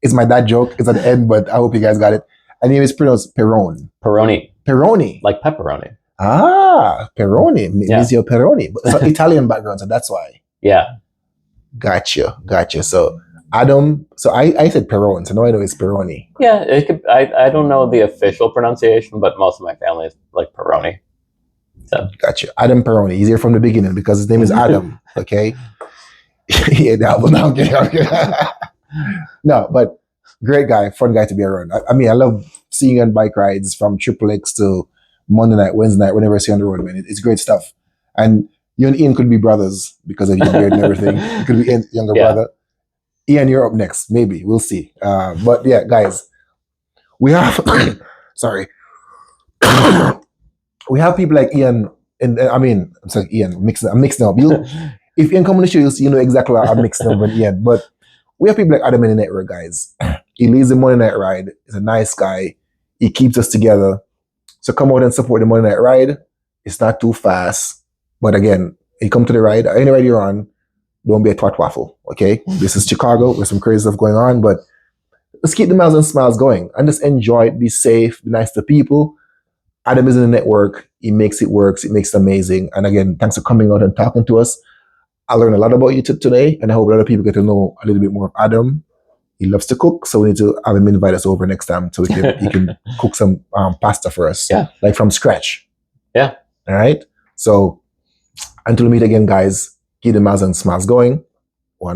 It's my dad joke. It's at the end, but I hope you guys got it. And name is pronounced Perrone. Perrone. Like pepperoni. Ah, Perrone. Means you're Perrone. So Italian background, so that's why. Yeah. Gotcha. So Adam, so I said Perrone, so now I know it's Perrone. Yeah, it could. I don't know the official pronunciation, but most of my family is like Perrone. So gotcha. Adam Perrone. He's here from the beginning because his name is Adam. Okay. Yeah, no, but great guy, fun guy to be around. I mean, I love seeing you on bike rides from Triple X to Monday night, Wednesday night, whenever I see you on the road, man. It's great stuff. And you and Ian could be brothers because of your beard and everything. You could be Ian's younger brother. Ian, you're up next. Maybe. We'll see. But yeah, guys, we have, sorry. We have people like Ian, and I'm sorry, Ian, I'm mixing up. If Ian come on the show, you know exactly what I'm mixing up with Ian. But we have people like Adam in the network, guys. He leads the Monday Night Ride. He's a nice guy. He keeps us together. So come out and support the Monday Night Ride. It's not too fast. But again, you come to the ride, any ride you're on, don't be a twat waffle, okay? This is Chicago. There's some crazy stuff going on, but let's keep the miles and smiles going and just enjoy it, be safe, be nice to people. Adam is in the network. He makes it work. It makes it amazing. And again, thanks for coming out and talking to us. I learned a lot about you today, and I hope a lot of people get to know a little bit more of Adam. He loves to cook, so we need to have him invite us over next time so he can cook some pasta for us, like from scratch. Yeah. All right. So until we meet again, guys, keep the miles and smiles going.